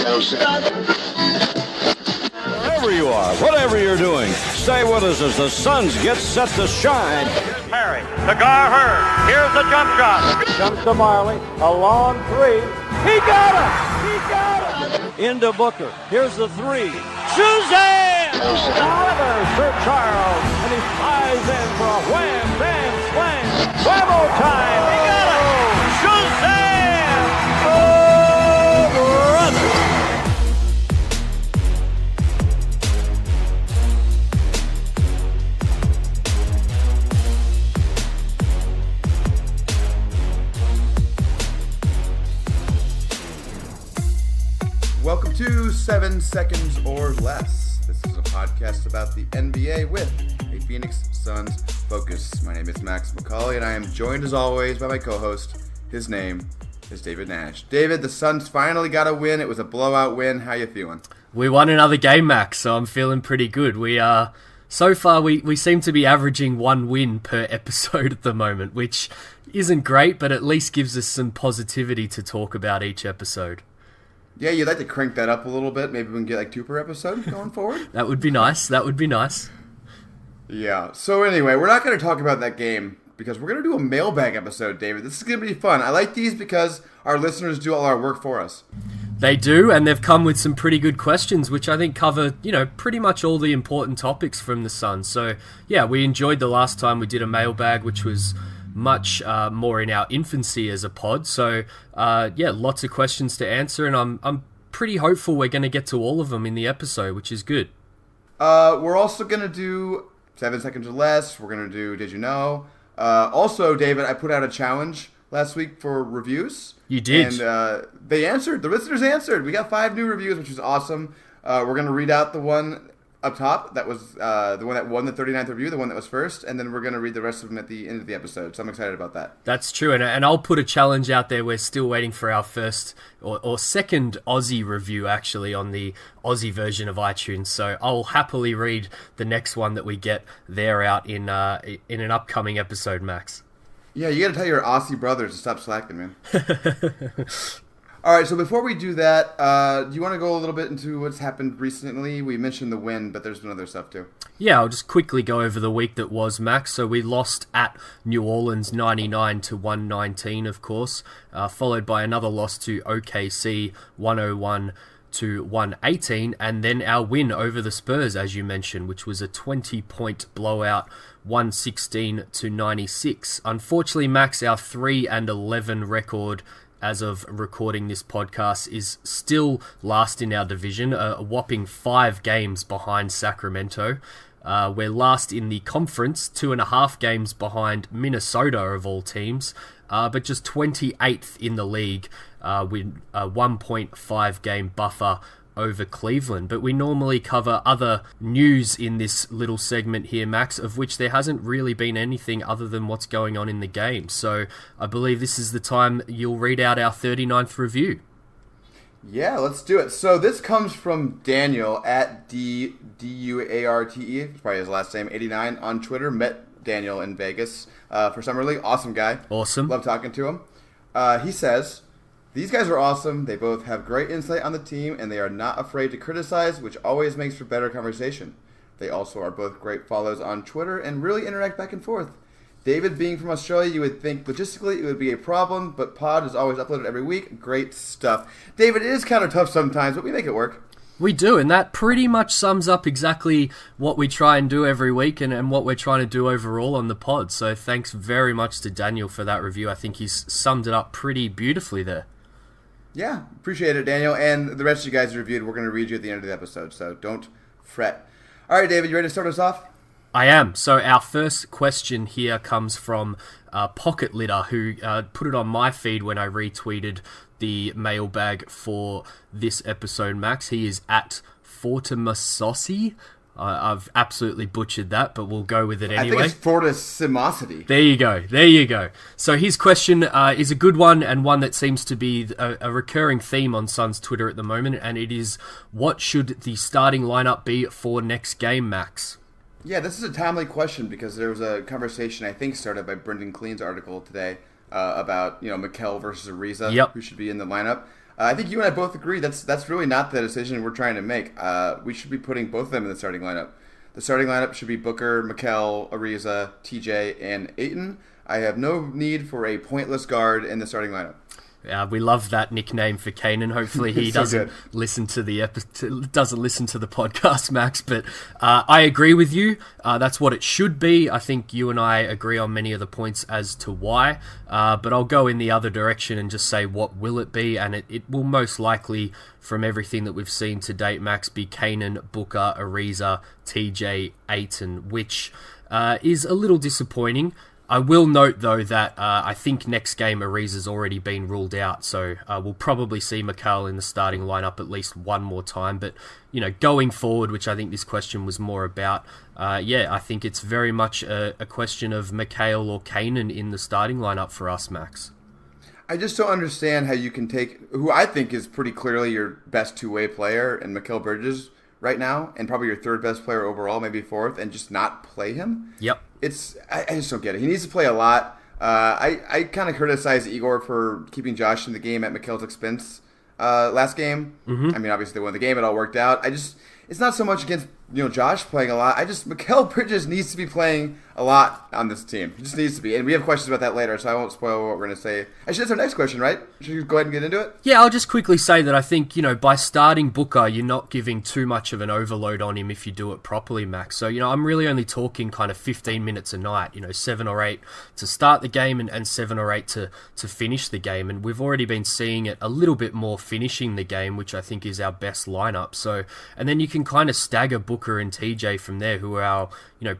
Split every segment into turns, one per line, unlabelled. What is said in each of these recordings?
Wherever you are, whatever you're doing, stay with us as the Suns get set to shine.
Here's Perry, Cigar Hurd, here's the jump shot.
Jumps to Marley, a long three. He got it! He got it! Into Booker. Here's the three. Suzanne! Oliver, Sir Charles, and he flies in for a wham, bam, slam. Whammo time! He got it! Suzanne! Oh, brother!
Welcome to 7 Seconds or Less. This is a podcast about the NBA with a Phoenix Suns focus. My name is Max McCauley, and I am joined as always by my co-host. His name is David Nash. David, the Suns finally got a win. It was a blowout win. How you feeling?
We won another game, Max, so I'm feeling pretty good. So far, we seem to be averaging one win per episode at the moment, which isn't great, but at least gives us some positivity to talk about each episode.
Yeah, you'd like to crank that up a little bit. Maybe we can get like 2 per episode going forward.
That would be nice.
Yeah. So anyway, we're not going to talk about that game because we're going to do a mailbag episode, David. This is going to be fun. I like these because our listeners do all our work for us.
They do, and they've come with some pretty good questions, which I think cover, pretty much all the important topics from the Suns. So, yeah, we enjoyed the last time we did a mailbag, which was much more in our infancy as a pod. So, lots of questions to answer, and I'm pretty hopeful we're going to get to all of them in the episode, which is good.
We're also going to do 7 Seconds or Less. We're going to do Did You Know? Also, David, I put out a challenge last week for reviews.
You did.
And they answered. The listeners answered. We got 5 new reviews, which is awesome. We're going to read out the one up top. That was the one that won the 39th review, the one that was first. And then we're going to read the rest of them at the end of the episode. So I'm excited about that.
That's true. And I'll put a challenge out there. We're still waiting for our first or second Aussie review, actually, on the Aussie version of iTunes. So I'll happily read the next one that we get there out in an upcoming episode, Max.
Yeah, you got to tell your Aussie brothers to stop slacking, man. All right, so before we do that, do you want to go a little bit into what's happened recently? We mentioned the win, but there's been other stuff too.
Yeah, I'll just quickly go over the week that was, Max. So we lost at New Orleans 99-119, of course, followed by another loss to OKC 101-118, and then our win over the Spurs, as you mentioned, which was a 20-point blowout, 116-96. Unfortunately, Max, our 3-11 record as of recording this podcast is still last in our division, a whopping 5 games behind Sacramento. We're last in the conference, 2.5 games behind Minnesota of all teams, but just 28th in the league with a 1.5 game buffer over Cleveland. But we normally cover other news in this little segment here, Max, of which there hasn't really been anything other than what's going on in the game. So I believe this is the time you'll read out our 39th review.
Yeah, let's do it. So this comes from Daniel at Duarte, it's probably his last name, 89 on Twitter. Met Daniel in Vegas for Summer League. Awesome guy.
Awesome.
Love talking to him. He says, these guys are awesome. They both have great insight on the team, and they are not afraid to criticize, which always makes for better conversation. They also are both great follows on Twitter and really interact back and forth. David being from Australia, you would think logistically it would be a problem, but pod is always uploaded every week. Great stuff. David, it is kind of tough sometimes, but we make it work.
We do, and that pretty much sums up exactly what we try and do every week and what we're trying to do overall on the pod. So thanks very much to Daniel for that review. I think he's summed it up pretty beautifully there.
Yeah, appreciate it, Daniel. And the rest of you guys reviewed, we're going to read you at the end of the episode, so don't fret. All right, David, you ready to start us off?
I am. So our first question here comes from Pocket Litter, who put it on my feed when I retweeted the mailbag for this episode, Max. He is at Fortimasossi. I've absolutely butchered that, but we'll go with it anyway.
I think it's Fortissimosity.
There you go. So his question is a good one, and one that seems to be a recurring theme on Suns Twitter at the moment, and it is, what should the starting lineup be for next game, Max?
Yeah, this is a timely question because there was a conversation, I think, started by Brendan Clean's article today about, Mikal versus Ariza,
Yep.
who should be in the lineup. I think you and I both agree that's really not the decision we're trying to make. We should be putting both of them in the starting lineup. The starting lineup should be Booker, Mikal, Ariza, TJ, and Ayton. I have no need for a pointless guard in the starting lineup.
We love that nickname for Kanan. Hopefully he doesn't listen to the podcast, Max. But I agree with you. That's what it should be. I think you and I agree on many of the points as to why. But I'll go in the other direction and just say what will it be, and it will most likely, from everything that we've seen to date, Max, be Kanan, Booker, Ariza, TJ, Ayton, which is a little disappointing. I will note, though, that I think next game Ariza's already been ruled out, so we'll probably see Mikal in the starting lineup at least one more time. But, going forward, which I think this question was more about, I think it's very much a question of Mikal or Kanan in the starting lineup for us, Max.
I just don't understand how you can take who I think is pretty clearly your best two-way player in Mikal Bridges right now, and probably your third best player overall, maybe fourth, and just not play him.
Yep.
I just don't get it. He needs to play a lot. I kind of criticized Igor for keeping Josh in the game at Mikal's expense last game. Mm-hmm. I mean, obviously they won the game. It all worked out. It's not so much against Josh playing a lot. Mikal Bridges needs to be playing a lot on this team. He just needs to be. And we have questions about that later, so I won't spoil what we're going to say. Actually, that's our next question, right? Should we go ahead and get into it?
Yeah, I'll just quickly say that I think, by starting Booker, you're not giving too much of an overload on him if you do it properly, Max. So, I'm really only talking kind of 15 minutes a night, 7 or 8 to start the game and 7 or 8 to finish the game. And we've already been seeing it a little bit more finishing the game, which I think is our best lineup. So, and then you can kind of stagger Booker and TJ from there, who are our,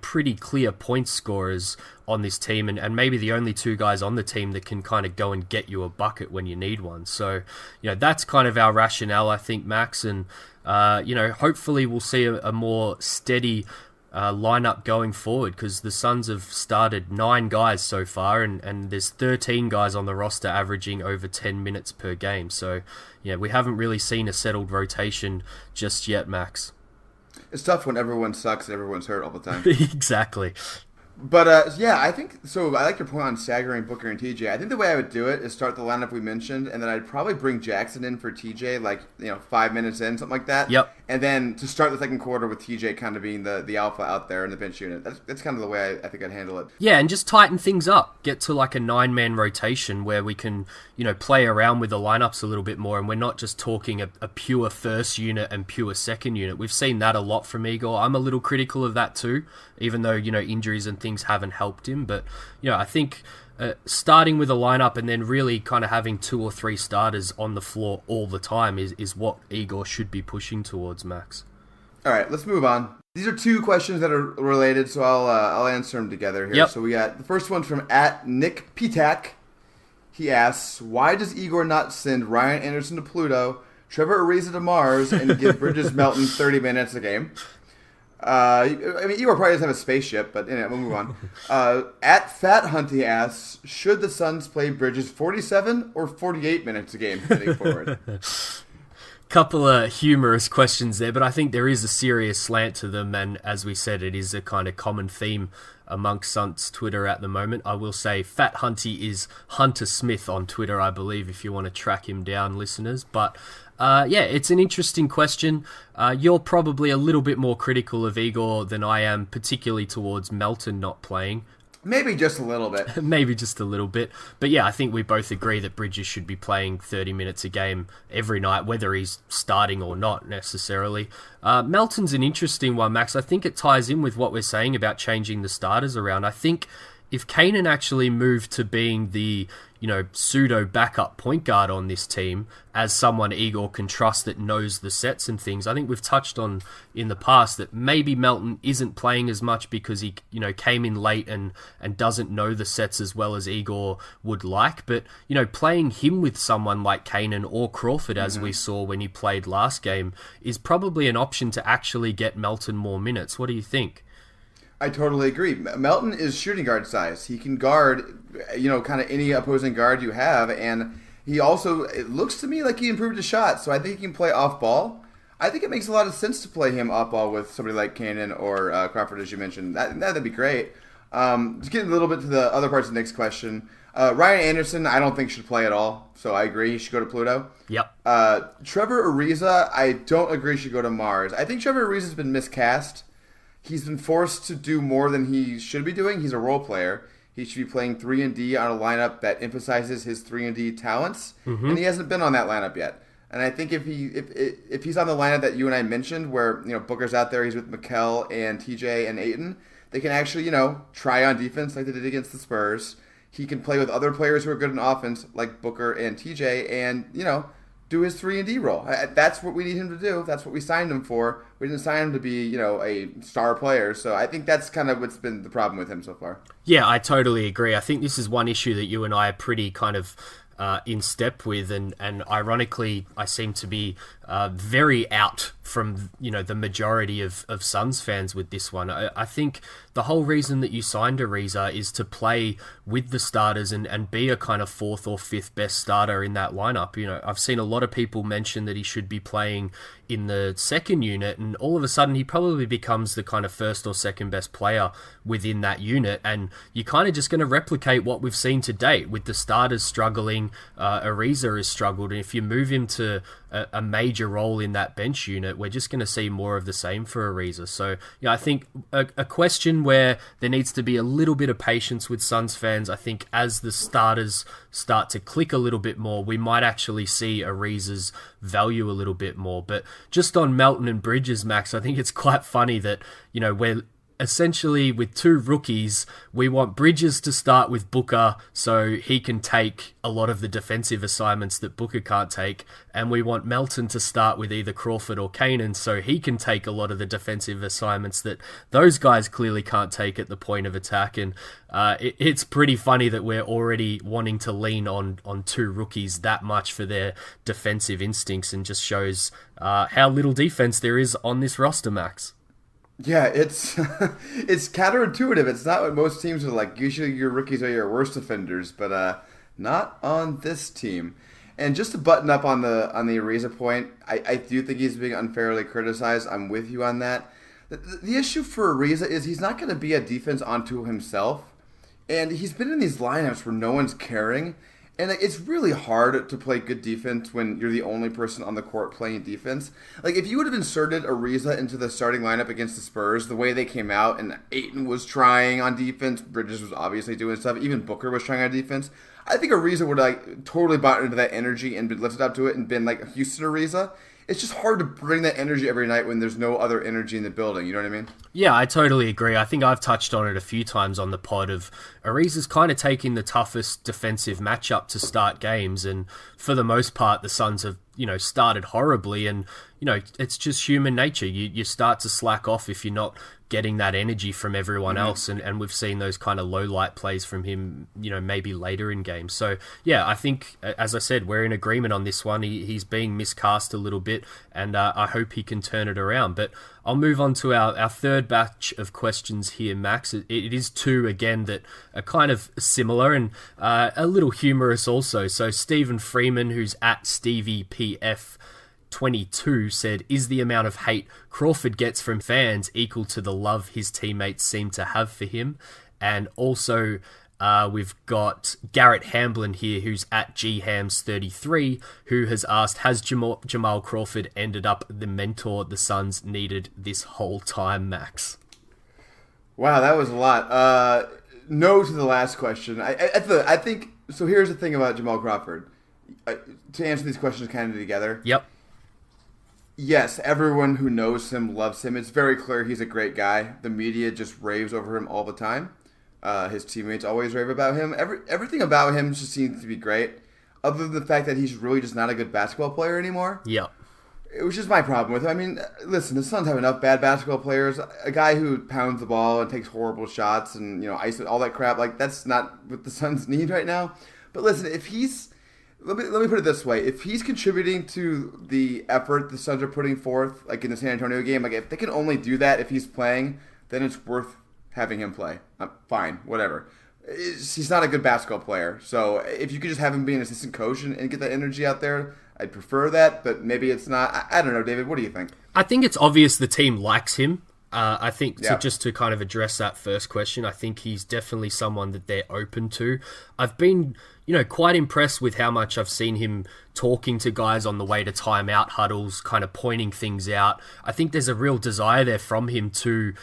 pretty clear point scorers on this team, and maybe the only two guys on the team that can kind of go and get you a bucket when you need one. So, that's kind of our rationale, I think, Max, and, hopefully we'll see a more steady lineup going forward, because the Suns have started 9 guys so far, and there's 13 guys on the roster averaging over 10 minutes per game. So, we haven't really seen a settled rotation just yet, Max.
It's tough when everyone sucks and everyone's hurt all the time.
Exactly.
But, I think, so I like your point on staggering Booker and TJ. I think the way I would do it is start the lineup we mentioned, and then I'd probably bring Jackson in for TJ, 5 minutes in, something like that.
Yep.
And then to start the second quarter with TJ kind of being the alpha out there in the bench unit. That's kind of the way I think I'd handle it.
Yeah, and just tighten things up. Get to a 9-man rotation where we can, play around with the lineups a little bit more, and we're not just talking a pure first unit and pure second unit. We've seen that a lot from Igor. I'm a little critical of that too, even though, injuries and things haven't helped him. But, I think starting with a lineup and then really kind of having 2 or 3 starters on the floor all the time is what Igor should be pushing towards, Max.
All right, let's move on. These are 2 questions that are related, so I'll answer them together here.
Yep.
So we got the first one from @Nick Pitak. He asks, why does Igor not send Ryan Anderson to Pluto, Trevor Ariza to Mars, and give Bridges Melton 30 minutes a game? Igor probably doesn't have a spaceship, but we'll move on. @FatHunt, he asks, should the Suns play Bridges 47 or 48 minutes a game heading forward?
Couple of humorous questions there, but I think there is a serious slant to them, and as we said, it is a kind of common theme amongst Suns Twitter at the moment. I will say Fat Hunty is Hunter Smith on Twitter, I believe, if you want to track him down, listeners. But it's an interesting question. You're probably a little bit more critical of Igor than I am, particularly towards Melton not playing.
Maybe just a little bit.
Maybe just a little bit. But yeah, I think we both agree that Bridges should be playing 30 minutes a game every night, whether he's starting or not necessarily. Melton's an interesting one, Max. I think it ties in with what we're saying about changing the starters around. I think if Kanan actually moved to being the, pseudo backup point guard on this team as someone Igor can trust that knows the sets and things, I think we've touched on in the past that maybe Melton isn't playing as much because he, came in late and doesn't know the sets as well as Igor would like. But, playing him with someone like Kanan or Crawford, as we saw when he played last game, is probably an option to actually get Melton more minutes. What do you think?
I totally agree. Melton is shooting guard size. He can guard, kind of any opposing guard you have, and he also, it looks to me like he improved his shot, so I think he can play off ball. I think it makes a lot of sense to play him off ball with somebody like Kanan or Crawford, as you mentioned. That'd be great. Just getting a little bit to the other parts of Nick's question. Ryan Anderson, I don't think should play at all, so I agree he should go to Pluto.
Yep.
Trevor Ariza, I don't agree should go to Mars. I think Trevor Ariza's been miscast. He's been forced to do more than he should be doing. He's a role player. He should be playing 3-and-D on a lineup that emphasizes his 3-and-D talents, and he hasn't been on that lineup yet. And I think if he's on the lineup that you and I mentioned, where Booker's out there, he's with Mikal and TJ and Ayton, they can actually try on defense like they did against the Spurs. He can play with other players who are good in offense like Booker and TJ, and do his 3-and-D role. That's what we need him to do. That's what we signed him for. We didn't sign him to be a star player. So I think that's kind of what's been the problem with him so far.
Yeah, I totally agree. I think this is one issue that you and I are pretty kind of in step with, and ironically, I seem to be very out from the majority of Suns fans with this one. I think the whole reason that you signed Ariza is to play with the starters and be a kind of fourth or fifth best starter in that lineup. I've seen a lot of people mention that he should be playing in the second unit, and all of a sudden he probably becomes the kind of first or second best player within that unit, and you're kind of just going to replicate what we've seen to date with the starters struggling. Ariza has struggled, and if you move him to a major role in that bench unit, we're just going to see more of the same for Ariza. So I think a question where there needs to be a little bit of patience with Suns fans. I think as the starters start to click a little bit more, we might actually see Ariza's value a little bit more. But just on Melton and Bridges, Max, I think it's quite funny that we're essentially with two rookies, we want Bridges to start with Booker so he can take a lot of the defensive assignments that Booker can't take, and we want Melton to start with either Crawford or Kanan so he can take a lot of the defensive assignments that those guys clearly can't take at the point of attack. And it's pretty funny that we're already wanting to lean on two rookies that much for their defensive instincts, and just shows how little defense there is on this roster, Max.
Yeah, it's it's counterintuitive. It's not what most teams are like. Usually your rookies are your worst offenders, but not on this team. And just to button up on the Ariza point, I do think he's being unfairly criticized. I'm with you on that. The issue for Ariza is he's not going to be a defense onto himself. And he's been in these lineups where no one's caring. And it's really hard to play good defense when you're the only person on the court playing defense. Like, if you would have inserted Ariza into the starting lineup against the Spurs, the way they came out, and Ayton was trying on defense, Bridges was obviously doing stuff, even Booker was trying on defense, I think Ariza would have totally bought into that energy and been lifted up to it and been like Houston Ariza. It's just hard to bring that energy every night when there's no other energy in the building. You know what I mean? Yeah,
I totally agree. I think I've touched on it a few times on the pod of Ariza's kind of taking the toughest defensive matchup to start games. And for the most part, the Suns have, started horribly. And, it's just human nature. You start to slack off if you're not getting that energy from everyone else, and we've seen those kind of low light plays from him, maybe later in games. So yeah, I think, as I said, we're in agreement on this one. He's being miscast a little bit, and I hope he can turn it around. But I'll move on to our third batch of questions here, Max. It is two, again, that are kind of similar and a little humorous also. So Stephen Freeman, who's at SteviePF22, said, is the amount of hate Crawford gets from fans equal to the love his teammates seem to have for him? And also, we've got Garrett Hamblin here, who's at GHams33, who has asked, has Jamal Crawford ended up the mentor the Suns needed this whole time, Max?
Wow, that was a lot. No to the last question. I think, so here's the thing about Jamal Crawford. To answer these questions kind of together.
Yep.
Yes, everyone who knows him loves him. It's very clear he's a great guy. The media just raves over him all the time. His teammates always rave about him. Everything about him just seems to be great, other than the fact that he's really just not a good basketball player anymore.
Yeah.
It was just my problem with him. I mean, listen, the Suns have enough bad basketball players. A guy who pounds the ball and takes horrible shots and, ice all that crap, like, that's not what the Suns need right now. But listen, if he's... Let me put it this way. If he's contributing to the effort the Suns are putting forth, like in the San Antonio game, like if they can only do that if he's playing, then it's worth having him play. Fine, whatever. He's not a good basketball player. So if you could just have him be an assistant coach and get that energy out there, I'd prefer that. But maybe it's not. I don't know, David. What do you think?
I think it's obvious the team likes him. I think just to kind of address that first question, I think he's definitely someone that they're open to. I've been, quite impressed with how much I've seen him talking to guys on the way to timeout huddles, kind of pointing things out. I think there's a real desire there from him to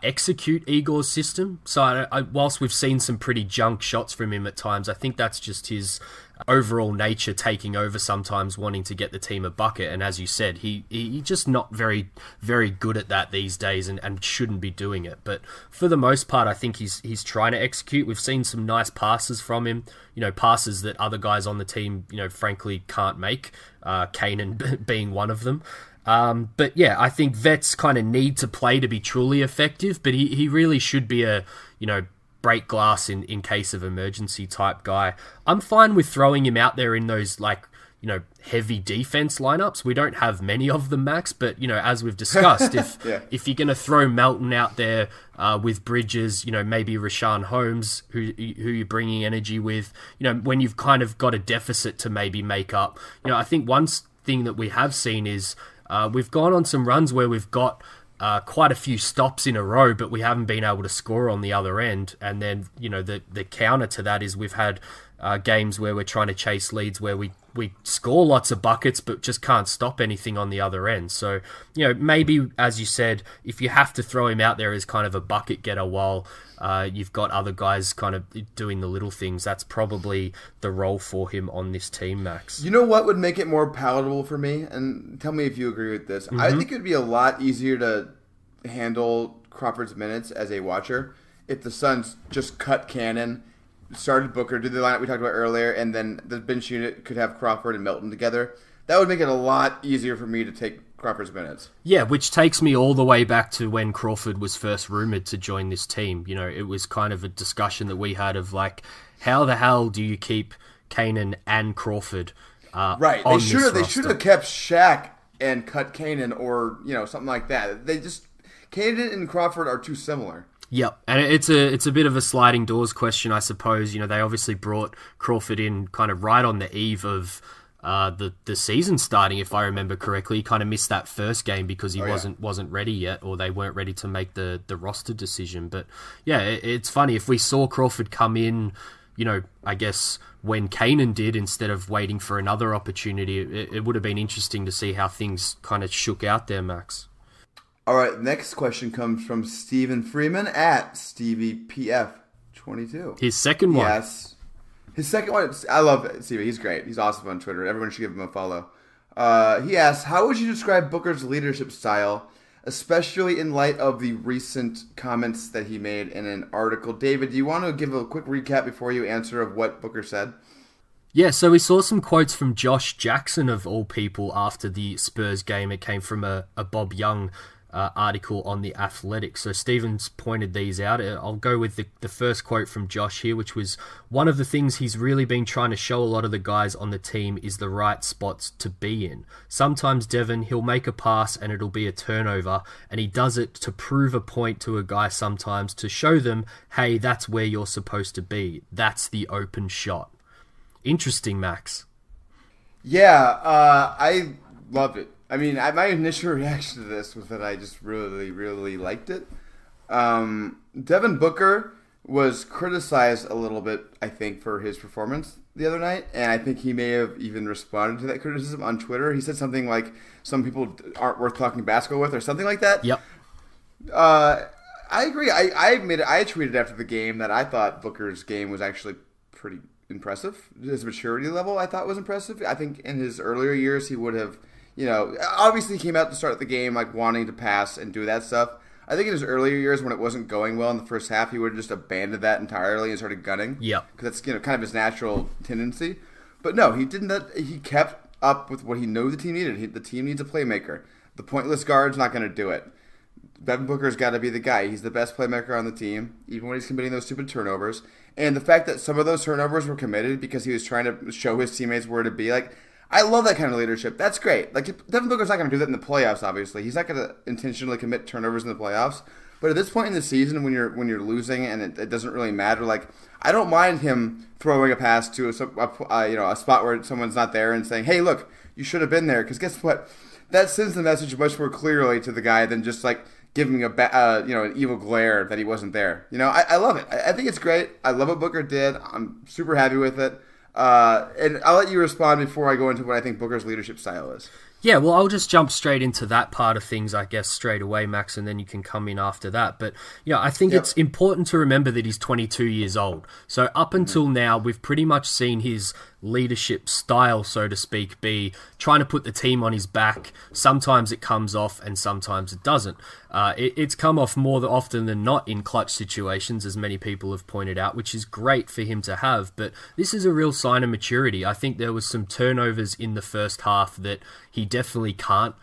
execute Igor's system. So whilst we've seen some pretty junk shots from him at times, I think that's just his overall nature taking over sometimes, wanting to get the team a bucket. And as you said, he just not very, very good at that these days and shouldn't be doing it. But for the most part, I think he's trying to execute. We've seen some nice passes from him, passes that other guys on the team, frankly can't make, Kanan being one of them. But yeah, I think vets kind of need to play to be truly effective, but he really should be a, break glass in case of emergency type guy. I'm fine with throwing him out there in those heavy defense lineups. We don't have many of them, Max, but as we've discussed, if you're going to throw Melton out there with Bridges, maybe Rashawn Holmes, who you're bringing energy with, when you've kind of got a deficit to maybe make up, I think one thing that we have seen is we've gone on some runs where we've got quite a few stops in a row, but we haven't been able to score on the other end. And then, the counter to that is we've had games where we're trying to chase leads where we score lots of buckets, but just can't stop anything on the other end. So, maybe, as you said, if you have to throw him out there as kind of a bucket getter while you've got other guys kind of doing the little things, that's probably the role for him on this team, Max.
You know what would make it more palatable for me? And tell me if you agree with this. Mm-hmm. I think it would be a lot easier to handle Crawford's minutes as a watcher if the Suns just cut Cannon, started Booker, did the lineup we talked about earlier, and then the bench unit could have Crawford and Melton together. That would make it a lot easier for me to take Crawford's minutes. Yeah,
which takes me all the way back to when Crawford was first rumored to join this team. It was kind of a discussion that we had of how the hell do you keep Kanan and Crawford
right. They should have kept Shaq and cut Kanan or something like that. Kanan and Crawford are too similar.
Yep, and it's a bit of a sliding doors question, I suppose. They obviously brought Crawford in kind of right on the eve of the season starting, if I remember correctly. He kind of missed that first game because he wasn't ready yet, or they weren't ready to make the roster decision. But yeah, it's funny, if we saw Crawford come in, I guess when Kanan did, instead of waiting for another opportunity, it would have been interesting to see how things kind of shook out there, Max.
All right, next question comes from Stephen Freeman at SteviePF22.
His second one.
Yes. His second one, I love Stevie. He's great. He's awesome on Twitter. Everyone should give him a follow. He asks, how would you describe Booker's leadership style, especially in light of the recent comments that he made in an article? David, do you want to give a quick recap before you answer of what Booker said?
Yeah, so we saw some quotes from Josh Jackson, of all people, after the Spurs game. It came from a Bob Young article on The Athletic. So Stevens pointed these out. I'll go with the first quote from Josh here, which was, one of the things he's really been trying to show a lot of the guys on the team is the right spots to be in. Sometimes, Devin, he'll make a pass and it'll be a turnover, and he does it to prove a point to a guy sometimes, to show them, hey, that's where you're supposed to be. That's the open shot. Interesting, Max.
Yeah, I loved it. I mean, my initial reaction to this was that I just really, really liked it. Devin Booker was criticized a little bit, I think, for his performance the other night, and I think he may have even responded to that criticism on Twitter. He said something like, some people aren't worth talking basketball with, or something like that.
Yep.
I agree. I tweeted after the game that I thought Booker's game was actually pretty impressive. His maturity level, I thought, was impressive. I think in his earlier years, he would have... obviously he came out to start the game like wanting to pass and do that stuff. I think in his earlier years when it wasn't going well in the first half, he would have just abandoned that entirely and started gunning.
Yeah,
because that's kind of his natural tendency. But no, he didn't. He kept up with what he knew the team needed. The team needs a playmaker. The pointless guard's not going to do it. Devin Booker's got to be the guy. He's the best playmaker on the team, even when he's committing those stupid turnovers. And the fact that some of those turnovers were committed because he was trying to show his teammates where to be, I love that kind of leadership. That's great. Devin Booker's not going to do that in the playoffs, obviously. He's not going to intentionally commit turnovers in the playoffs. But at this point in the season, when you're losing and it doesn't really matter, I don't mind him throwing a pass to a spot where someone's not there and saying, hey, look, you should have been there. Because guess what? That sends the message much more clearly to the guy than just, giving an evil glare that he wasn't there. I love it. I think it's great. I love what Booker did. I'm super happy with it. And I'll let you respond before I go into what I think Booker's leadership style is.
Yeah, well, I'll just jump straight into that part of things, I guess, straight away, Max, and then you can come in after that. But, I think it's important to remember that he's 22 years old. So up until now, we've pretty much seen his leadership style, so to speak, be trying to put the team on his back. Sometimes it comes off and sometimes it doesn't. It's come off more often than not in clutch situations, as many people have pointed out, which is great for him to have. But this is a real sign of maturity. I think there was some turnovers in the first half that he definitely can't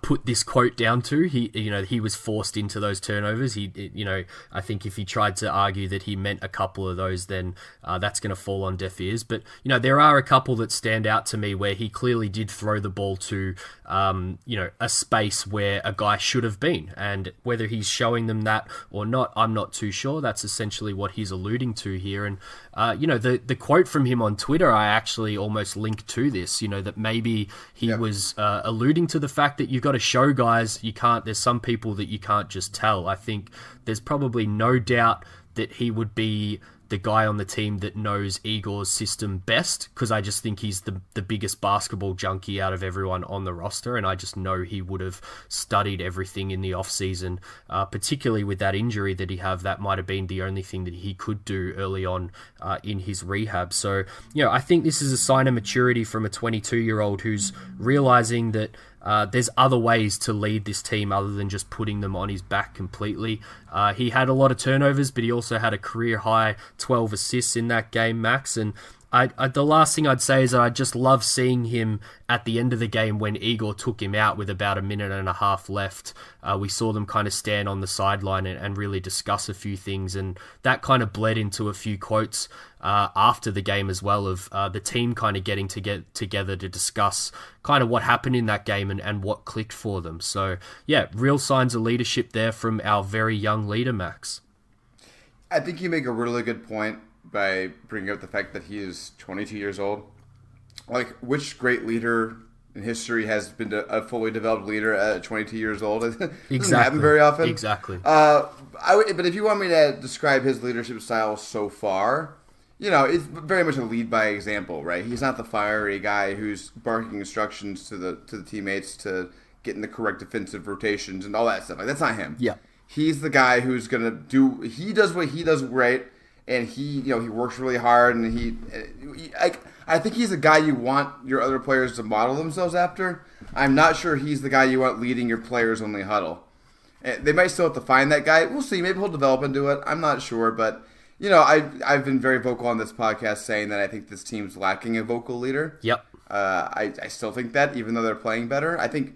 put this quote down to. He was forced into those turnovers. I think if he tried to argue that he meant a couple of those, then that's going to fall on deaf ears. But there are a couple that stand out to me where he clearly did throw the ball to a space where a guy should have been, and whether he's showing them that or not, I'm not too sure. That's essentially what he's alluding to here. And the quote from him on Twitter, I actually almost linked to this. That maybe he was alluding to the fact that you've got to show guys. There's some people that you can't just tell. I think there's probably no doubt that he would be the guy on the team that knows Igor's system best, because I just think he's the biggest basketball junkie out of everyone on the roster, and I just know he would have studied everything in the off-season, particularly with that injury that he have. That might have been the only thing that he could do early on in his rehab. So, I think this is a sign of maturity from a 22-year-old who's realizing that there's other ways to lead this team other than just putting them on his back completely. He had a lot of turnovers, but he also had a career-high 12 assists in that game, Max. And the last thing I'd say is that I just love seeing him at the end of the game when Igor took him out with about a minute and a half left. We saw them kind of stand on the sideline and really discuss a few things, and that kind of bled into a few quotes after the game as well, of the team kind of getting together to discuss kind of what happened in that game and what clicked for them. So, yeah, real signs of leadership there from our very young leader, Max.
I think you make a really good point by bringing up the fact that he is 22 years old. Like, which great leader in history has been a fully developed leader at 22 years old? It doesn't happen very often.
Exactly.
But if you want me to describe his leadership style so far, it's very much a lead by example, right? He's not the fiery guy who's barking instructions to the teammates to get in the correct defensive rotations and all that stuff. Like, that's not him.
Yeah.
He's the guy who's gonna he does what he does great, and he works really hard, and I think he's the guy you want your other players to model themselves after. I'm not sure he's the guy you want leading your players only huddle. They might still have to find that guy. We'll see. Maybe he'll develop into it. I'm not sure, but I've been very vocal on this podcast saying that I think this team's lacking a vocal leader.
Yep.
I still think that, even though they're playing better. I think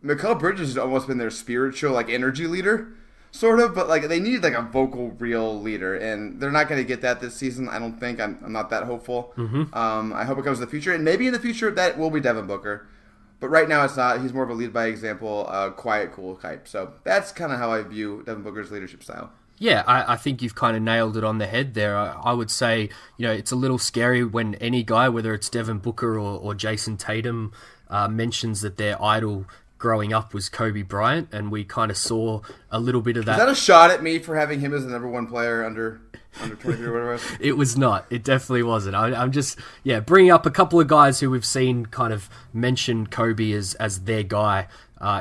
Mikal Bridges has almost been their spiritual energy leader. Sort of, but they need a vocal, real leader, and they're not going to get that this season. I don't think. I'm not that hopeful.
Mm-hmm.
I hope it comes in the future, and maybe in the future that will be Devin Booker, but right now it's not. He's more of a lead by example, quiet, cool type. So that's kind of how I view Devin Booker's leadership style.
Yeah, I think you've kind of nailed it on the head there. I would say, it's a little scary when any guy, whether it's Devin Booker or Jason Tatum, mentions that their idol growing up was Kobe Bryant, and we kind of saw a little bit of that.
Is that a shot at me for having him as the number one player under 23 or whatever it was?
It was not. It definitely wasn't. I'm just, bringing up a couple of guys who we've seen kind of mention Kobe as their guy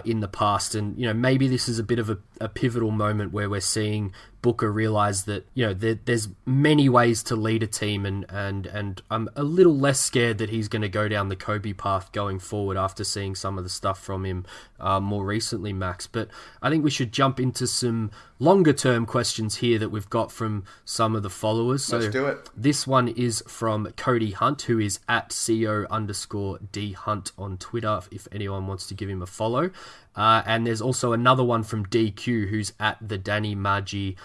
in the past, and maybe this is a bit of a pivotal moment where we're seeing Booker realize that there's many ways to lead a team, and I'm a little less scared that he's going to go down the Kobe path going forward after seeing some of the stuff from him more recently, Max. But I think we should jump into some longer term questions here that we've got from some of the followers.
Let's do it.
This one is from Cody Hunt, who is at CO_D Hunt on Twitter, if anyone wants to give him a follow. And there's also another one from DQ, who's at the Danny Maggi,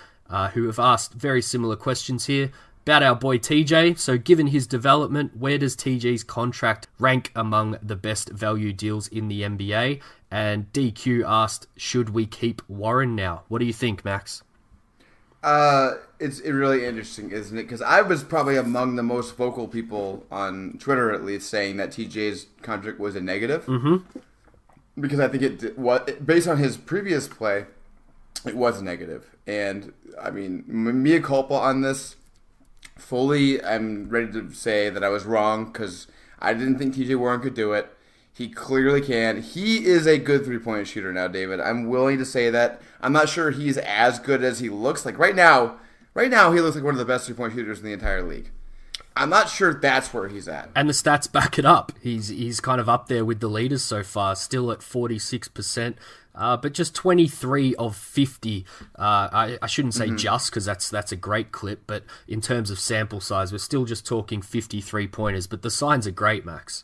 who have asked very similar questions here about our boy TJ. So given his development, where does TJ's contract rank among the best value deals in the NBA? And DQ asked, should we keep Warren now? What do you think, Max?
It's really interesting, isn't it? Because I was probably among the most vocal people on Twitter, at least, saying that TJ's contract was a negative.
Mm-hmm.
Because I think based on his previous play, It was a negative. And, I mean, mea culpa on this. Fully, I'm ready to say that I was wrong because I didn't think TJ Warren could do it. He clearly can. He is a good three-point shooter now, David. I'm willing to say that. I'm not sure he's as good as he looks. Like right now he looks like one of the best three-point shooters in the entire league. I'm not sure that's where he's at.
And the stats back it up. He's kind of up there with the leaders so far, still at 46%, but just 23 of 50. I shouldn't say just because that's a great clip, but in terms of sample size, we're still just talking 53 pointers. But the signs are great, Max.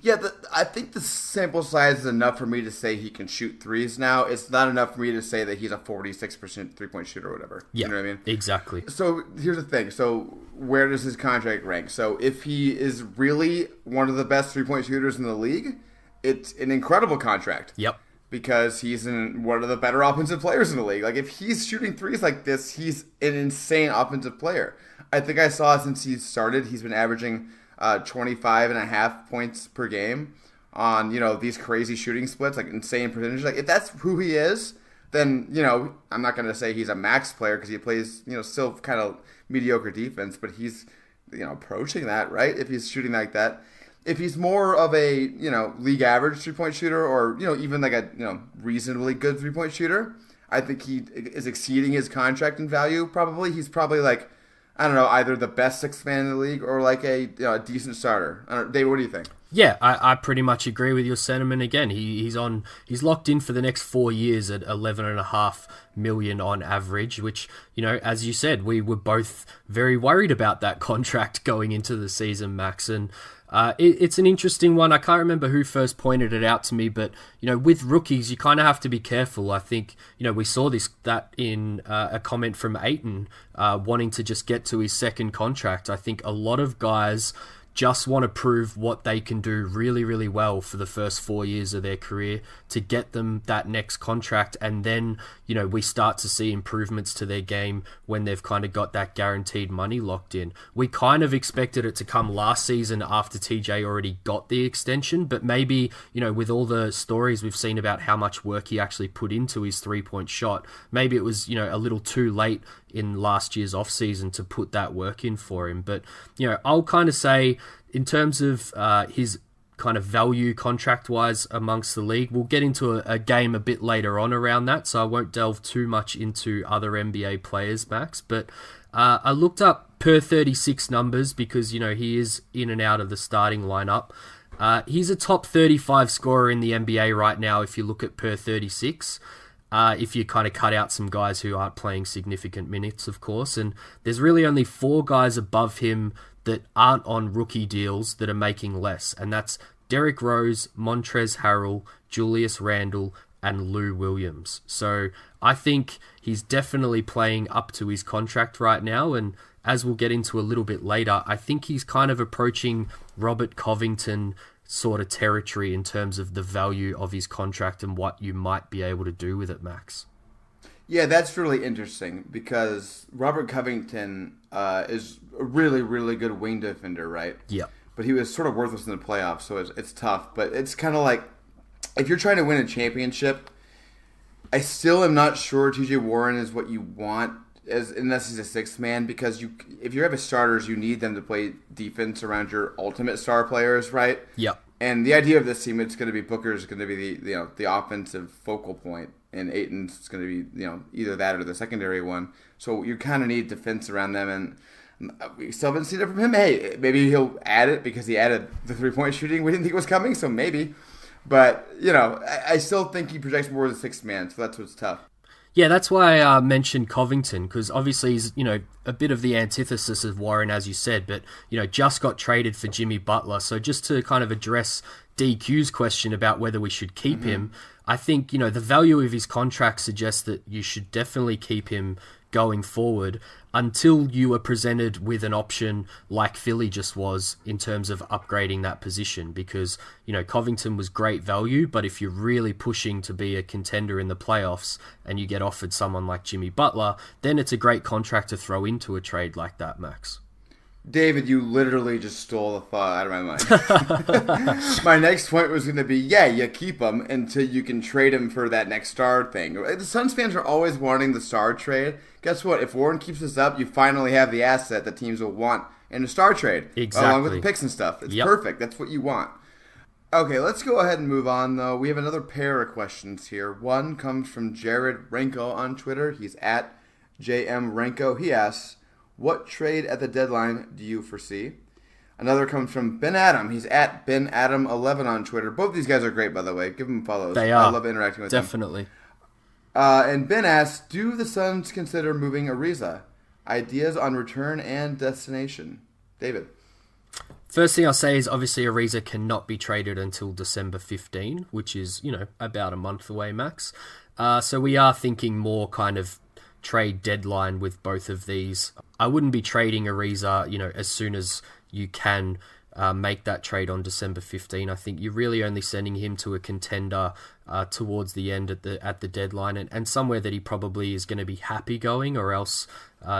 Yeah, I think the sample size is enough for me to say he can shoot threes now. It's not enough for me to say that he's a 46% three-point shooter or whatever.
Yeah,
you know what I mean?
Exactly.
So here's the thing. So where does his contract rank? So if he is really one of the best three-point shooters in the league, it's an incredible contract.
Yep.
Because he's one of the better offensive players in the league. Like, if he's shooting threes like this, he's an insane offensive player. I think I saw since he started, he's been averaging 25.5 points per game on, these crazy shooting splits, like insane percentage. Like, if that's who he is, then, I'm not going to say he's a max player because he plays, still kind of mediocre defense, but he's, approaching that, right? If he's shooting like that. If he's more of a, league average three-point shooter or, even like a, reasonably good three-point shooter, I think he is exceeding his contract in value probably. He's probably like, I don't know, either the best sixth man in the league or like a decent starter. Dave, what do you think?
Yeah, I pretty much agree with your sentiment again. He's locked in for the next 4 years at $11.5 million on average, which, as you said, we were both very worried about that contract going into the season, Max. And it's an interesting one. I can't remember who first pointed it out to me, but with rookies, you kind of have to be careful. I think we saw that in a comment from Ayton wanting to just get to his second contract. I think a lot of guys just want to prove what they can do really, really well for the first 4 years of their career to get them that next contract. And then, we start to see improvements to their game when they've kind of got that guaranteed money locked in. We kind of expected it to come last season after TJ already got the extension, but maybe, with all the stories we've seen about how much work he actually put into his three-point shot, maybe it was, a little too late in last year's offseason to put that work in for him. But, I'll kind of say in terms of his kind of value contract-wise amongst the league, we'll get into a game a bit later on around that, so I won't delve too much into other NBA players, Max. But I looked up per 36 numbers because, he is in and out of the starting lineup. He's a top 35 scorer in the NBA right now if you look at per 36. If you kind of cut out some guys who aren't playing significant minutes, of course. And there's really only 4 guys above him that aren't on rookie deals that are making less. And that's Derrick Rose, Montrezl Harrell, Julius Randle, and Lou Williams. So I think he's definitely playing up to his contract right now. And as we'll get into a little bit later, I think he's kind of approaching Robert Covington sort of territory in terms of the value of his contract and what you might be able to do with it, Max.
Yeah, that's really interesting because Robert Covington is a really, really good wing defender, right?
Yeah.
But he was sort of worthless in the playoffs, so it's tough. But it's kind of like, if you're trying to win a championship, I still am not sure TJ Warren is what you want, unless he's a sixth man, because if you have a starters, you need them to play defense around your ultimate star players, right?
Yep.
And the idea of this team, it's going to be Booker's going to be the offensive focal point, and Ayton's going to be either that or the secondary one. So you kind of need defense around them, and we still haven't seen it from him. Hey, maybe he'll add it because he added the 3-point shooting we didn't think was coming, so maybe. But I still think he projects more as a sixth man, so that's what's tough.
Yeah, that's why I mentioned Covington, because obviously he's, a bit of the antithesis of Warren, as you said, but, just got traded for Jimmy Butler. So just to kind of address DQ's question about whether we should keep him, I think, the value of his contract suggests that you should definitely keep him going forward until you are presented with an option like Philly just was in terms of upgrading that position, because Covington was great value, but if you're really pushing to be a contender in the playoffs and you get offered someone like Jimmy Butler, then it's a great contract to throw into a trade like that, Max.
David, you literally just stole the thought out of my mind. My next point was going to be, you keep him until you can trade him for that next star thing. The Suns fans are always wanting the star trade. Guess what? If Warren keeps this up, you finally have the asset that teams will want in a star trade.
Exactly.
Along with the picks and stuff. It's perfect. That's what you want. Okay, let's go ahead and move on, though. We have another pair of questions here. One comes from Jared Renko on Twitter. He's at JM Renko. He asks, what trade at the deadline do you foresee? Another comes from Ben Adam. He's at Ben Adam 11 on Twitter. Both these guys are great, by the way. Give them follows.
They are.
I love interacting with them.
Definitely.
And Ben asks, do the Suns consider moving Ariza? Ideas on return and destination. David.
First thing I'll say is obviously Ariza cannot be traded until December 15, which is, about a month away max. So we are thinking more kind of trade deadline with both of these. I wouldn't be trading Ariza, as soon as you can make that trade on December 15. I think you're really only sending him to a contender towards the end at the deadline, and somewhere that he probably is going to be happy going, or else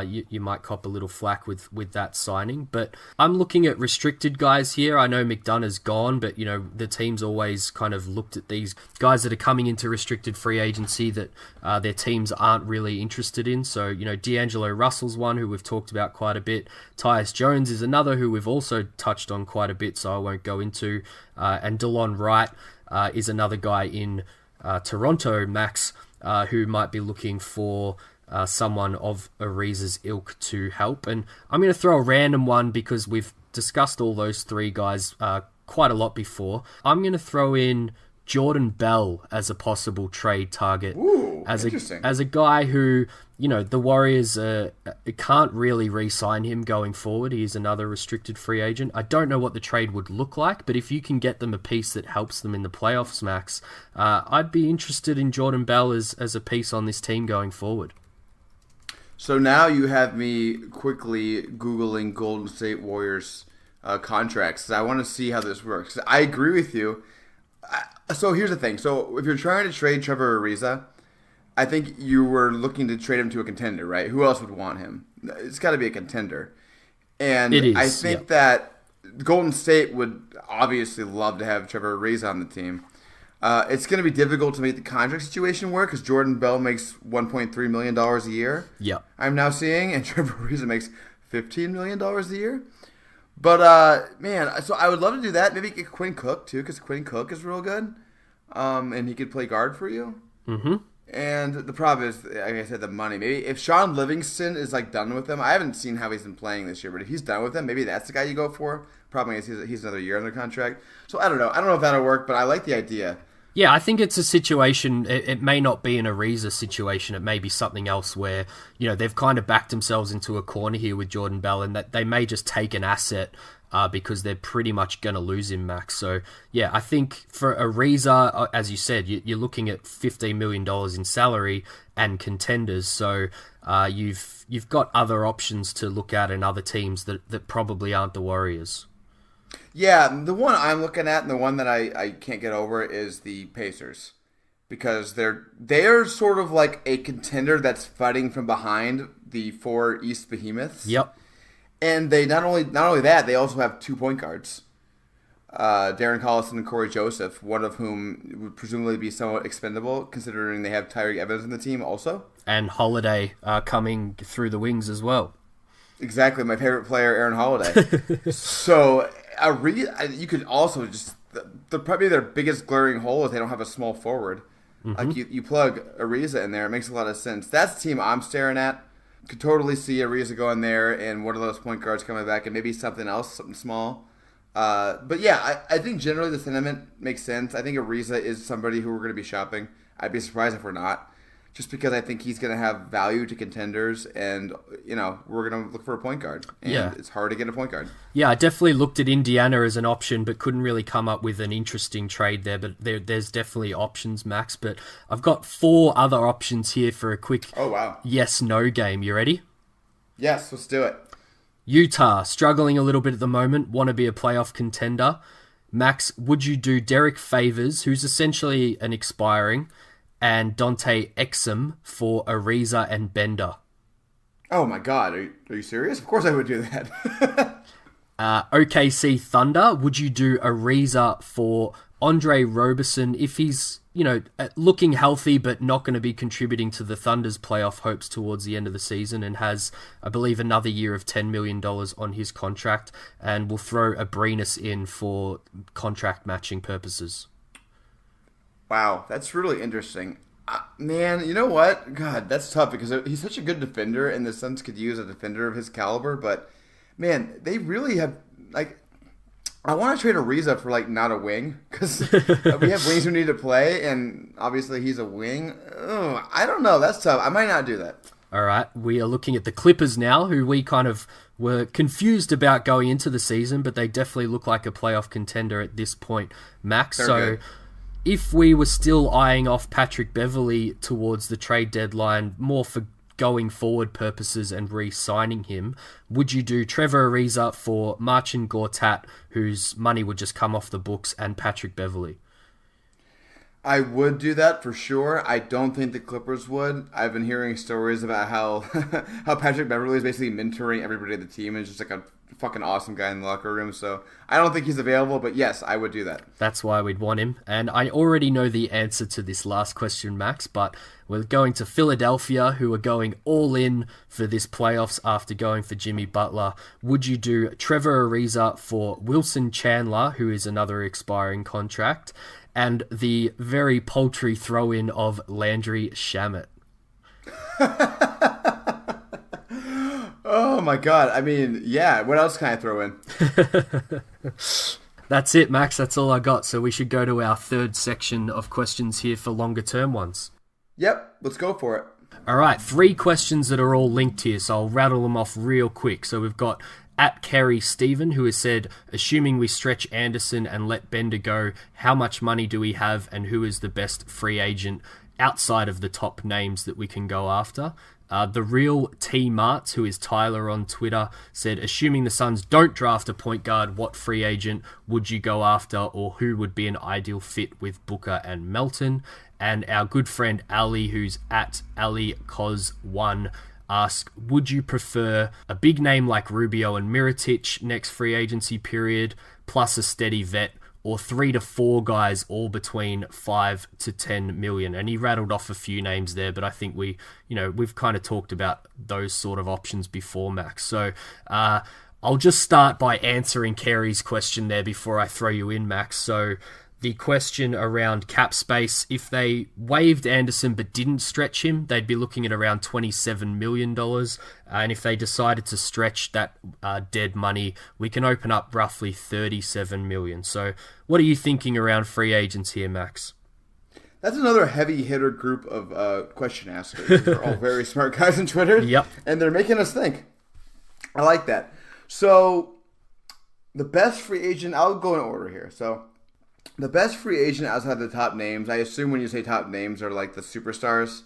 you might cop a little flack with that signing. But I'm looking at restricted guys here. I know McDonough's gone, but the team's always kind of looked at these guys that are coming into restricted free agency that their teams aren't really interested in. So D'Angelo Russell's one who we've talked about quite a bit. Tyus Jones is another who we've also touched on quite a bit, so I won't go into. And DeLon Wright is another guy in Toronto, Max, who might be looking for someone of Ariza's ilk to help. And I'm going to throw a random one because we've discussed all those three guys quite a lot before. I'm going to throw in Jordan Bell as a possible trade target.
Ooh,
interesting. As a guy who, the Warriors can't really re-sign him going forward. He's another restricted free agent. I don't know what the trade would look like, but if you can get them a piece that helps them in the playoffs, Max, I'd be interested in Jordan Bell as a piece on this team going forward.
So now you have me quickly Googling Golden State Warriors contracts. I want to see how this works. I agree with you. So here's the thing. So if you're trying to trade Trevor Ariza, I think you were looking to trade him to a contender, right? Who else would want him? It's got to be a contender. And
it is,
I think that Golden State would obviously love to have Trevor Ariza on the team. It's going to be difficult to make the contract situation work because Jordan Bell makes $1.3 million a year.
Yep.
I'm now seeing, and Trevor Ariza makes $15 million a year. But, man, so I would love to do that. Maybe get Quinn Cook, too, because Quinn Cook is real good. And he could play guard for you.
Mm-hmm.
And the problem is, like I said, the money. Maybe if Sean Livingston is, done with them, I haven't seen how he's been playing this year, but if he's done with them, maybe that's the guy you go for. Problem is he's another year under contract. So, I don't know. I don't know if that'll work, but I like the idea.
Yeah, I think it's a situation, it may not be an Ariza situation, it may be something else where, they've kind of backed themselves into a corner here with Jordan Bell, and that they may just take an asset because they're pretty much going to lose him, Max. So, yeah, I think for Ariza, as you said, you're looking at $15 million in salary and contenders, so you've got other options to look at in other teams that probably aren't the Warriors.
Yeah, the one I'm looking at and the one that I can't get over is the Pacers. Because they're sort of like a contender that's fighting from behind the four East behemoths.
Yep.
And they not only that, they also have 2 point guards. Darren Collison and Corey Joseph, one of whom would presumably be somewhat expendable considering they have Tyreek Evans in the team also.
And Holiday coming through the wings as well.
Exactly, my favorite player, Aaron Holiday. So, you could also just probably their biggest glaring hole is they don't have a small forward. Mm-hmm. Like you plug Ariza in there, it makes a lot of sense. That's the team I'm staring at. Could totally see Ariza going there and one of those point guards coming back and maybe something else, something small. But yeah, I think generally the sentiment makes sense. I think Ariza is somebody who we're going to be shopping. I'd be surprised if we're not. Just because I think he's going to have value to contenders, and we're going to look for a point guard. And it's hard to get a point guard. Yeah,
I definitely looked at Indiana as an option, but couldn't really come up with an interesting trade there. But there's definitely options, Max. But I've got 4 other options here for a quick yes/no game. You ready?
Yes, let's do it.
Utah, struggling a little bit at the moment, want to be a playoff contender. Max, would you do Derek Favors, who's essentially an expiring, and Dante Exum for Ariza and Bender?
Oh my God, are you serious? Of course I would do that.
OKC Thunder, would you do Ariza for Andre Roberson if he's, looking healthy but not going to be contributing to the Thunder's playoff hopes towards the end of the season and has, I believe, another year of $10 million on his contract, and will throw Abrinas in for contract matching purposes?
Wow, that's really interesting. Man, you know what? God, that's tough because he's such a good defender and the Suns could use a defender of his caliber, but man, they really have, I want to trade Ariza for, not a wing, because we have wings who need to play, and obviously he's a wing. Ugh, I don't know. That's tough. I might not do that.
All right. We are looking at the Clippers now, who we kind of were confused about going into the season, but they definitely look like a playoff contender at this point, Max.
They're
so
good.
If we were still eyeing off Patrick Beverley towards the trade deadline, more for going forward purposes and re-signing him, would you do Trevor Ariza for Marcin Gortat, whose money would just come off the books, and Patrick Beverley?
I would do that for sure. I don't think the Clippers would. I've been hearing stories about how how Patrick Beverley is basically mentoring everybody at the team and is just a fucking awesome guy in the locker room. So I don't think he's available, but yes, I would do that.
That's why we'd want him. And I already know the answer to this last question, Max, but we're going to Philadelphia, who are going all in for this playoffs after going for Jimmy Butler. Would you do Trevor Ariza for Wilson Chandler, who is another expiring contract, and the very paltry throw-in of Landry Shamet?
Oh my god. I mean, yeah, what else can I throw in?
That's it, Max. That's all I got. So we should go to our third section of questions here for longer term ones.
Yep, let's go for it.
All right, 3 questions that are all linked here, so I'll rattle them off real quick. So we've got at Kerry Stephen, who has said, assuming we stretch Anderson and let Bender go, how much money do we have and who is the best free agent outside of the top names that we can go after? The real T Marts, who is Tyler on Twitter, said, assuming the Suns don't draft a point guard, what free agent would you go after, or who would be an ideal fit with Booker and Melton? And our good friend Ali, who's at AliCos1, asked, would you prefer a big name like Rubio and Mirotic next free agency period, plus a steady vet, or 3 to 4 guys all between 5 to 10 million? And he rattled off a few names there, but I think we've kind of talked about those sort of options before, Max. So I'll just start by answering Kerry's question there before I throw you in, Max. So the question around cap space, if they waived Anderson but didn't stretch him, they'd be looking at around $27 million. And if they decided to stretch that dead money, we can open up roughly $37 million. So what are you thinking around free agents here, Max?
That's another heavy hitter group of question askers. They're all very smart guys on Twitter.
Yep.
And they're making us think. I like that. So the best free agent, I'll go in order here. So the best free agent outside the top names, I assume when you say top names are like the superstars.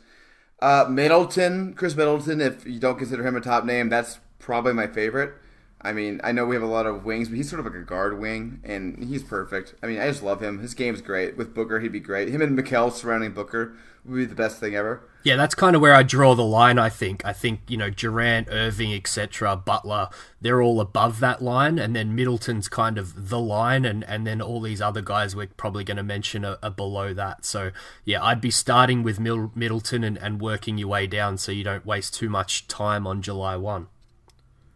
Middleton, Chris Middleton, if you don't consider him a top name, that's probably my favorite. I mean, I know we have a lot of wings, but he's sort of like a guard wing, and he's perfect. I mean, I just love him. His game's great. With Booker, he'd be great. Him and Mikal surrounding Booker would be the best thing ever.
Yeah, that's kind of where I draw the line, I think. I think, Durant, Irving, etc., Butler, they're all above that line, and then Middleton's kind of the line, and then all these other guys we're probably going to mention are below that. So, yeah, I'd be starting with Middleton and working your way down so you don't waste too much time on July 1.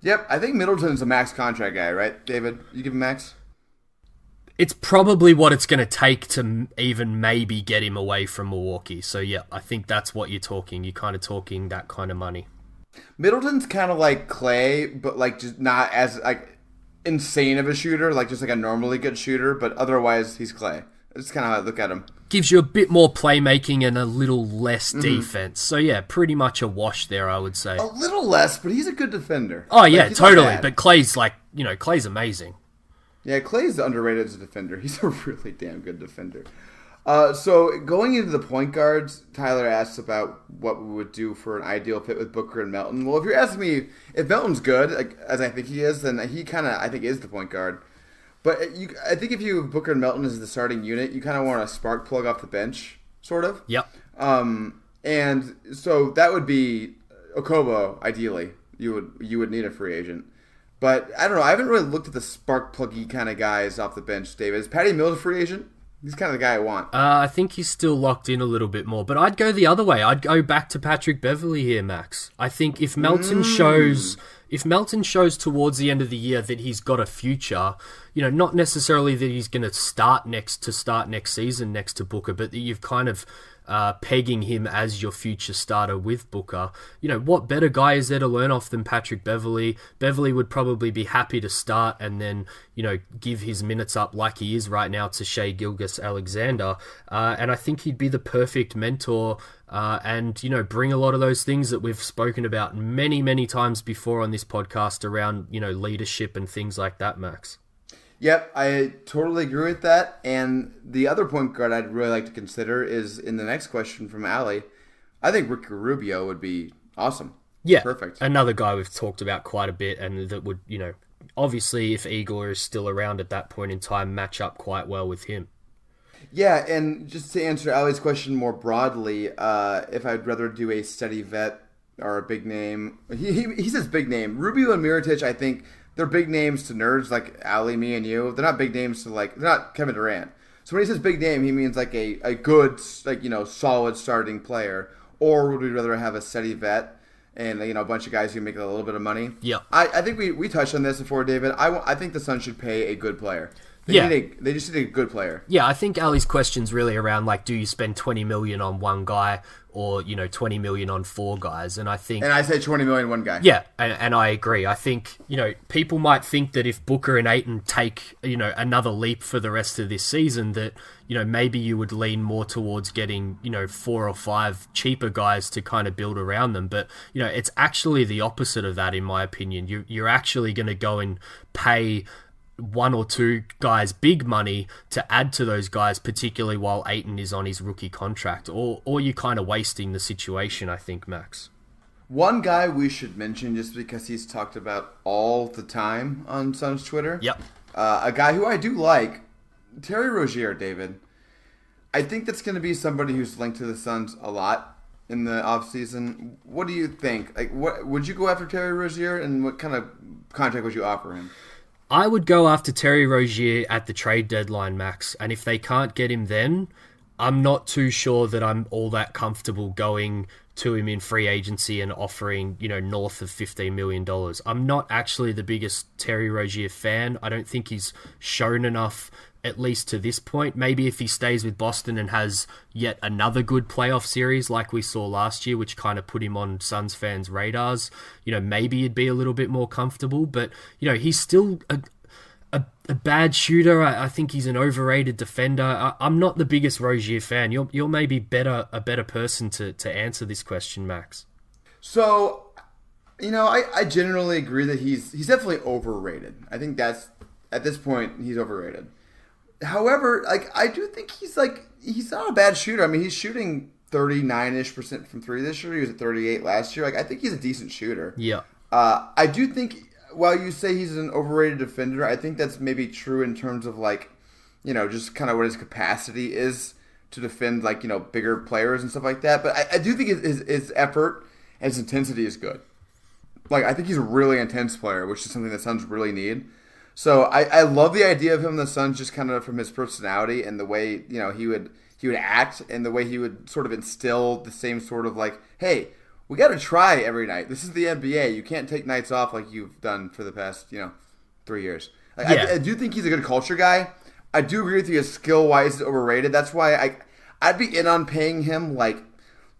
Yep, I think Middleton's a max contract guy, right, David? You give him max?
It's probably what it's going to take to even maybe get him away from Milwaukee. So, yeah, I think that's what you're talking. You're kind of talking that kind of money.
Middleton's kind of like Clay, but just not as insane of a shooter, just a normally good shooter, but otherwise he's Clay. That's kind of how I look at him.
Gives you a bit more playmaking and a little less defense. So, yeah, pretty much a wash there, I would say.
A little less, but he's a good defender.
Oh, yeah, totally. But Clay's Clay's amazing.
Yeah, Clay's underrated as a defender. He's a really damn good defender. So going into the point guards, Tyler asks about what we would do for an ideal fit with Booker and Melton. Well, if you're asking me if Melton's good, as I think he is, then he kind of, I think, is the point guard. But I think if you have Booker and Melton as the starting unit, you kind of want a spark plug off the bench, sort of.
Yep.
And so that would be Okobo, ideally. You would need a free agent. But I don't know. I haven't really looked at the spark pluggy kind of guys off the bench, David. Is Patty Mills a free agent? He's kind of the guy I want.
I think he's still locked in a little bit more, but I'd go the other way. I'd go back to Patrick Beverley here, Max. I think if Melton shows towards the end of the year that he's got a future, not necessarily that he's going to start next season next to Booker, but that you've kind of pegging him as your future starter with Booker. What better guy is there to learn off than Patrick Beverley? Beverley would probably be happy to start and then, give his minutes up like he is right now to Shai Gilgeous-Alexander. And I think he'd be the perfect mentor and, bring a lot of those things that we've spoken about many, many times before on this podcast around, leadership and things like that, Max.
Yep, I totally agree with that. And the other point guard I'd really like to consider is in the next question from Allie. I think Ricky Rubio would be awesome.
Yeah,
perfect.
Another guy we've talked about quite a bit and that would, obviously if Igor is still around at that point in time, match up quite well with him.
Yeah, and just to answer Allie's question more broadly, if I'd rather do a steady vet or a big name, he says big name. Rubio and Mirotic, I think, they're big names to nerds like Allie, me, and you. They're not big names to they're not Kevin Durant. So when he says big name, he means like a good, solid starting player. Or would we rather have a steady vet and, a bunch of guys who make a little bit of money?
Yeah.
I think we touched on this before, David. I think the Suns should pay a good player. They just need a good player.
Yeah, I think Ali's question's really around, do you spend $20 million on one guy or, $20 million on four guys? And I think...
And I say $20 million one guy.
Yeah, and I agree. I think, people might think that if Booker and Ayton take, another leap for the rest of this season that, maybe you would lean more towards getting, 4 or 5 cheaper guys to kind of build around them. But, it's actually the opposite of that, in my opinion. You're actually going to go and pay 1 or 2 guys big money to add to those guys, particularly while Ayton is on his rookie contract, or you're kind of wasting the situation, I think, Max.
One guy we should mention just because he's talked about all the time on Suns Twitter.
Yep.
A guy who I do like, Terry Rozier, David. I think that's going to be somebody who's linked to the Suns a lot in the offseason. What do you think? What would you go after Terry Rozier, and what kind of contract would you offer him?
I would go after Terry Rozier at the trade deadline, Max. And if they can't get him then, I'm not too sure that I'm all that comfortable going to him in free agency and offering, north of $15 million. I'm not actually the biggest Terry Rozier fan. I don't think he's shown enough, at least to this point. Maybe if he stays with Boston and has yet another good playoff series like we saw last year, which kind of put him on Suns fans' radars, maybe he'd be a little bit more comfortable. But, he's still a bad shooter. I think he's an overrated defender. I'm not the biggest Rozier fan. You're maybe a better person to answer this question, Max.
So, I generally agree that he's definitely overrated. I think that's, at this point, he's overrated. However, I do think he's not a bad shooter. I mean, he's shooting 39-ish% from three this year. He was at 38 last year. I think he's a decent shooter.
Yeah.
I do think, while you say he's an overrated defender, I think that's maybe true in terms of just kind of what his capacity is to defend bigger players and stuff like that. But I do think his effort and his intensity is good. I think he's a really intense player, which is something the Suns really need. So I love the idea of him in the Suns, just kind of from his personality and the way he would act and the way he would sort of instill the same sort of hey, we got to try every night. This is the NBA. You can't take nights off like you've done for the past 3 years. I do think he's a good culture guy. I do agree with you. Skill wise, is overrated. That's why I'd be in on paying him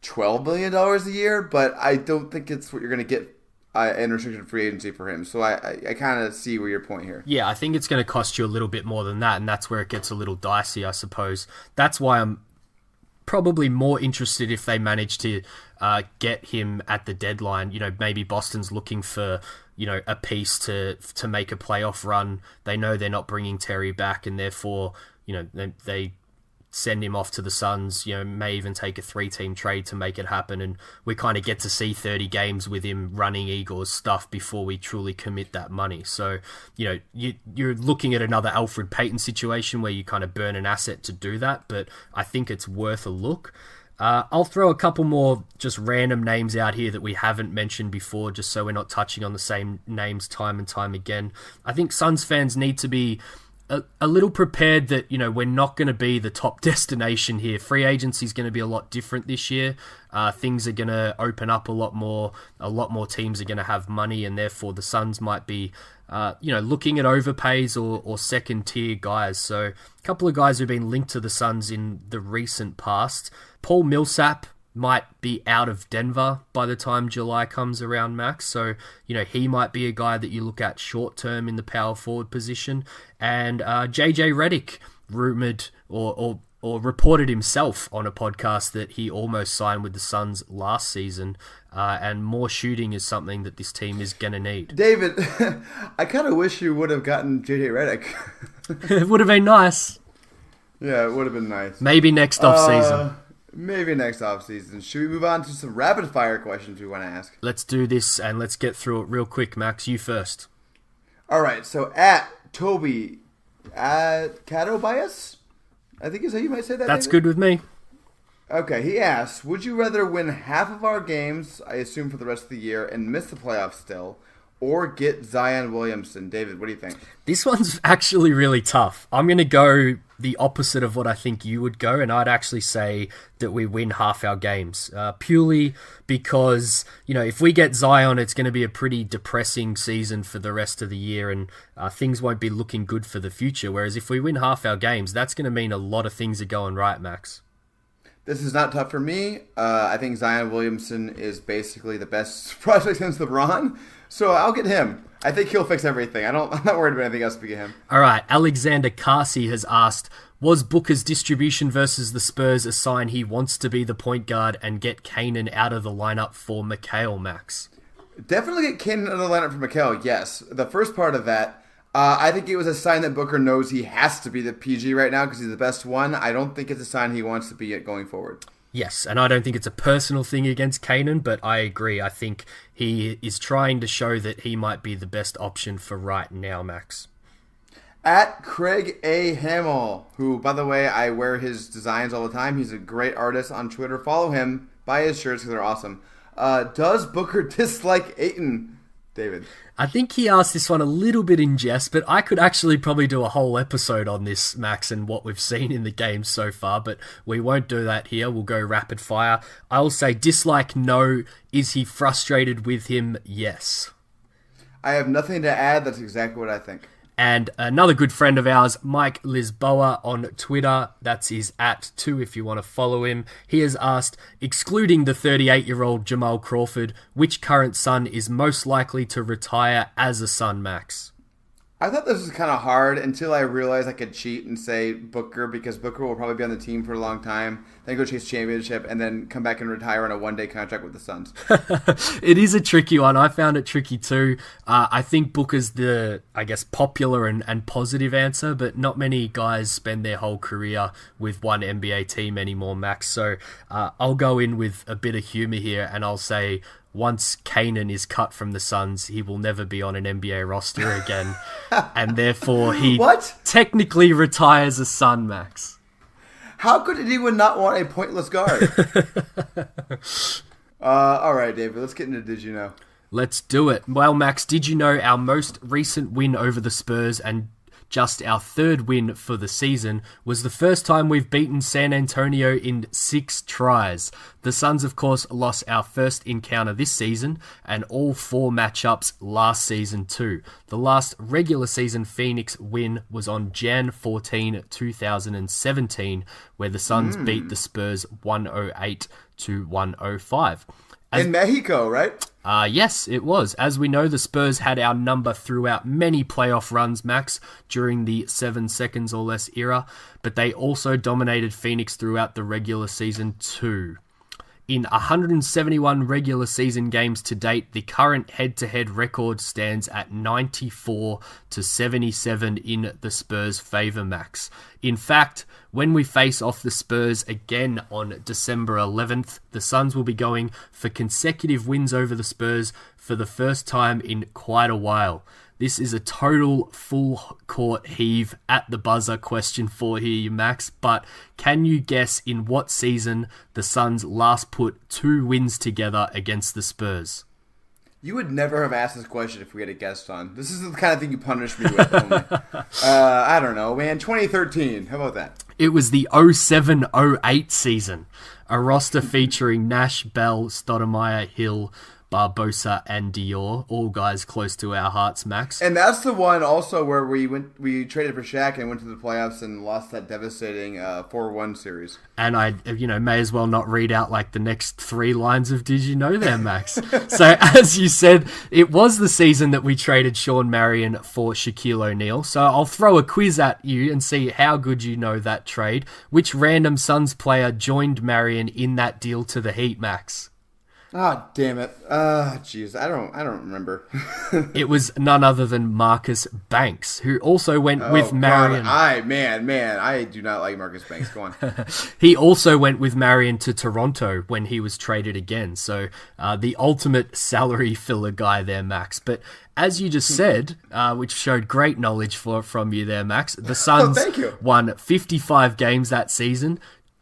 $12 million a year, but I don't think it's what you're going to get in restricted free agency for him. So I kind of see where your point here.
Yeah, I think it's going to cost you a little bit more than that, and that's where it gets a little dicey, I suppose. That's why I'm probably more interested if they manage to get him at the deadline. Maybe Boston's looking for a piece to make a playoff run. They know they're not bringing Terry back, and therefore they send him off to the Suns, may even take a 3-team trade to make it happen, and we kind of get to see 30 games with him running Igor's stuff before we truly commit that money. So, you're looking at another Alfred Payton situation where you kind of burn an asset to do that, but I think it's worth a look. I'll throw a couple more just random names out here that we haven't mentioned before, just so we're not touching on the same names time and time again. I think Suns fans need to be a little prepared that, we're not going to be the top destination here. Free agency is going to be a lot different this year. Things are going to open up a lot more. A lot more teams are going to have money, and therefore the Suns might be looking at overpays or second tier guys. So a couple of guys who've been linked to the Suns in the recent past. Paul Millsap might be out of Denver by the time July comes around, Max. So, he might be a guy that you look at short term in the power forward position. And JJ Redick rumored or reported himself on a podcast that he almost signed with the Suns last season. And more shooting is something that this team is going to need.
David, I kind of wish you would have gotten JJ Redick.
It would have been nice.
Yeah, it would have been nice.
Maybe next offseason.
Maybe next offseason. Should we move on to some rapid-fire questions we want to ask?
Let's do this, and let's get through it real quick, Max. You first.
All right, so at Toby at Catobias, I think is how you might say that.
That's
David?
good with me.
Okay, he asks, would you rather win half of our games, I assume for the rest of the year, and miss the playoffs still, or get Zion Williamson? David, what do you think?
This one's actually really tough. I'm going to go the opposite of what I think you would go, and I'd actually say that we win half our games. Purely because, if we get Zion, it's going to be a pretty depressing season for the rest of the year, and things won't be looking good for the future. Whereas if we win half our games, that's going to mean a lot of things are going right, Max.
This is not tough for me. I think Zion Williamson is basically the best prospect since LeBron, so I'll get him. I think he'll fix everything. I'm not worried about anything else to get him.
All right, Alexander Carsey has asked, was Booker's distribution versus the Spurs a sign he wants to be the point guard and get Kanan out of the lineup for Mikal, Max?
Definitely get Kanan out of the lineup for Mikal, yes. The first part of that, I think it was a sign that Booker knows he has to be the PG right now because he's the best one. I don't think it's a sign he wants to be it going forward.
Yes, and I don't think it's a personal thing against Kanan, but I agree. I think he is trying to show that he might be the best option for right now, Max.
At Craig A. Hamill, who, by the way, I wear his designs all the time. He's a great artist on Twitter. Follow him. Buy his shirts because they're awesome. Does Booker dislike Ayton, David?
I think he asked this one a little bit in jest, but I could actually probably do a whole episode on this, Max, and what we've seen in the game so far, but we won't do that here. We'll go rapid fire. I will say dislike, no. Is he frustrated with him? Yes.
I have nothing to add. That's exactly what I think.
And another good friend of ours, Mike Lisboa on Twitter, that's his @2 if you want to follow him. He has asked, excluding the 38-year-old Jamal Crawford, which current Sun is most likely to retire as a Sun, Max?
I thought this was kind of hard until I realized I could cheat and say Booker because Booker will probably be on the team for a long time, then go chase championship, and then come back and retire on a one-day contract with the Suns.
It is a tricky one. I found it tricky too. I think Booker's the, popular and positive answer, but not many guys spend their whole career with one NBA team anymore, Max. So I'll go in with a bit of humor here, and I'll say once Kanan is cut from the Suns, he will never be on an NBA roster again. And therefore, he technically retires a Sun, Max.
How could anyone not want a pointless guard? All right, David, let's get into Did You Know?
Let's do it. Well, Max, did you know our most recent win over the Spurs and just our third win for the season was the first time we've beaten San Antonio in 6 tries. The Suns, of course, lost our first encounter this season and all 4 matchups last season too. The last regular season Phoenix win was on Jan 14, 2017, where the Suns beat the Spurs 108-105.
In Mexico, right?
Yes, it was. As we know, the Spurs had our number throughout many playoff runs, Max, during the 7 seconds or less era, but they also dominated Phoenix throughout the regular season too. In 171 regular season games to date, the current head-to-head record stands at 94-77 in the Spurs' favour, Max. In fact, when we face off the Spurs again on December 11th, the Suns will be going for consecutive wins over the Spurs for the first time in quite a while. This is a total full court heave at the buzzer question for you, Max. But can you guess in what season the Suns last put 2 wins together against the Spurs?
You would never have asked this question if we had a guest on. This is the kind of thing you punish me with only. I don't know, man. 2013. How about that?
It was the 07-08 season. A roster featuring Nash, Bell, Stoudemire, Hill, Barbosa, and Dior. All guys close to our hearts, Max.
And that's the one also where we traded for Shaq and went to the playoffs and lost that devastating 4-1 series.
And I, may as well not read out like the next 3 lines of Did You Know there, Max? So as you said, it was the season that we traded Sean Marion for Shaquille O'Neal. So I'll throw a quiz at you and see how good you know that trade. Which random Suns player joined Marion in that deal to the Heat, Max?
Ah, damn it. Jeez, I don't remember.
It was none other than Marcus Banks, who also went with Marion.
I do not like Marcus Banks. Go on.
He also went with Marion to Toronto when he was traded again. So the ultimate salary filler guy there, Max. But as you just said, which showed great knowledge from you there, Max, the Suns won 55 games that season.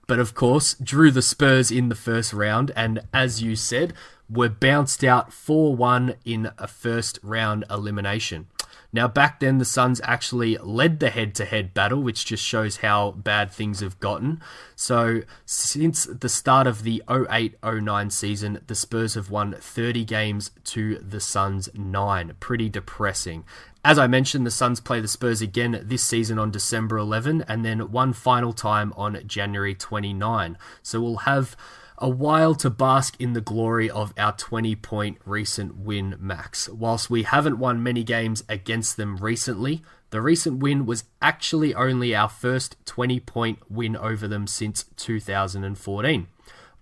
But of course, drew the Spurs in the first round, and as you said, were bounced out 4-1 in a first round elimination. Now, back then, the Suns actually led the head-to-head battle, which just shows how bad things have gotten. So, since the start of the 08-09 season, the Spurs have won 30 games to the Suns 9. Pretty depressing. As I mentioned, the Suns play the Spurs again this season on December 11 and then one final time on January 29. So we'll have a while to bask in the glory of our 20-point recent win, Max. Whilst we haven't won many games against them recently, the recent win was actually only our first 20-point win over them since 2014.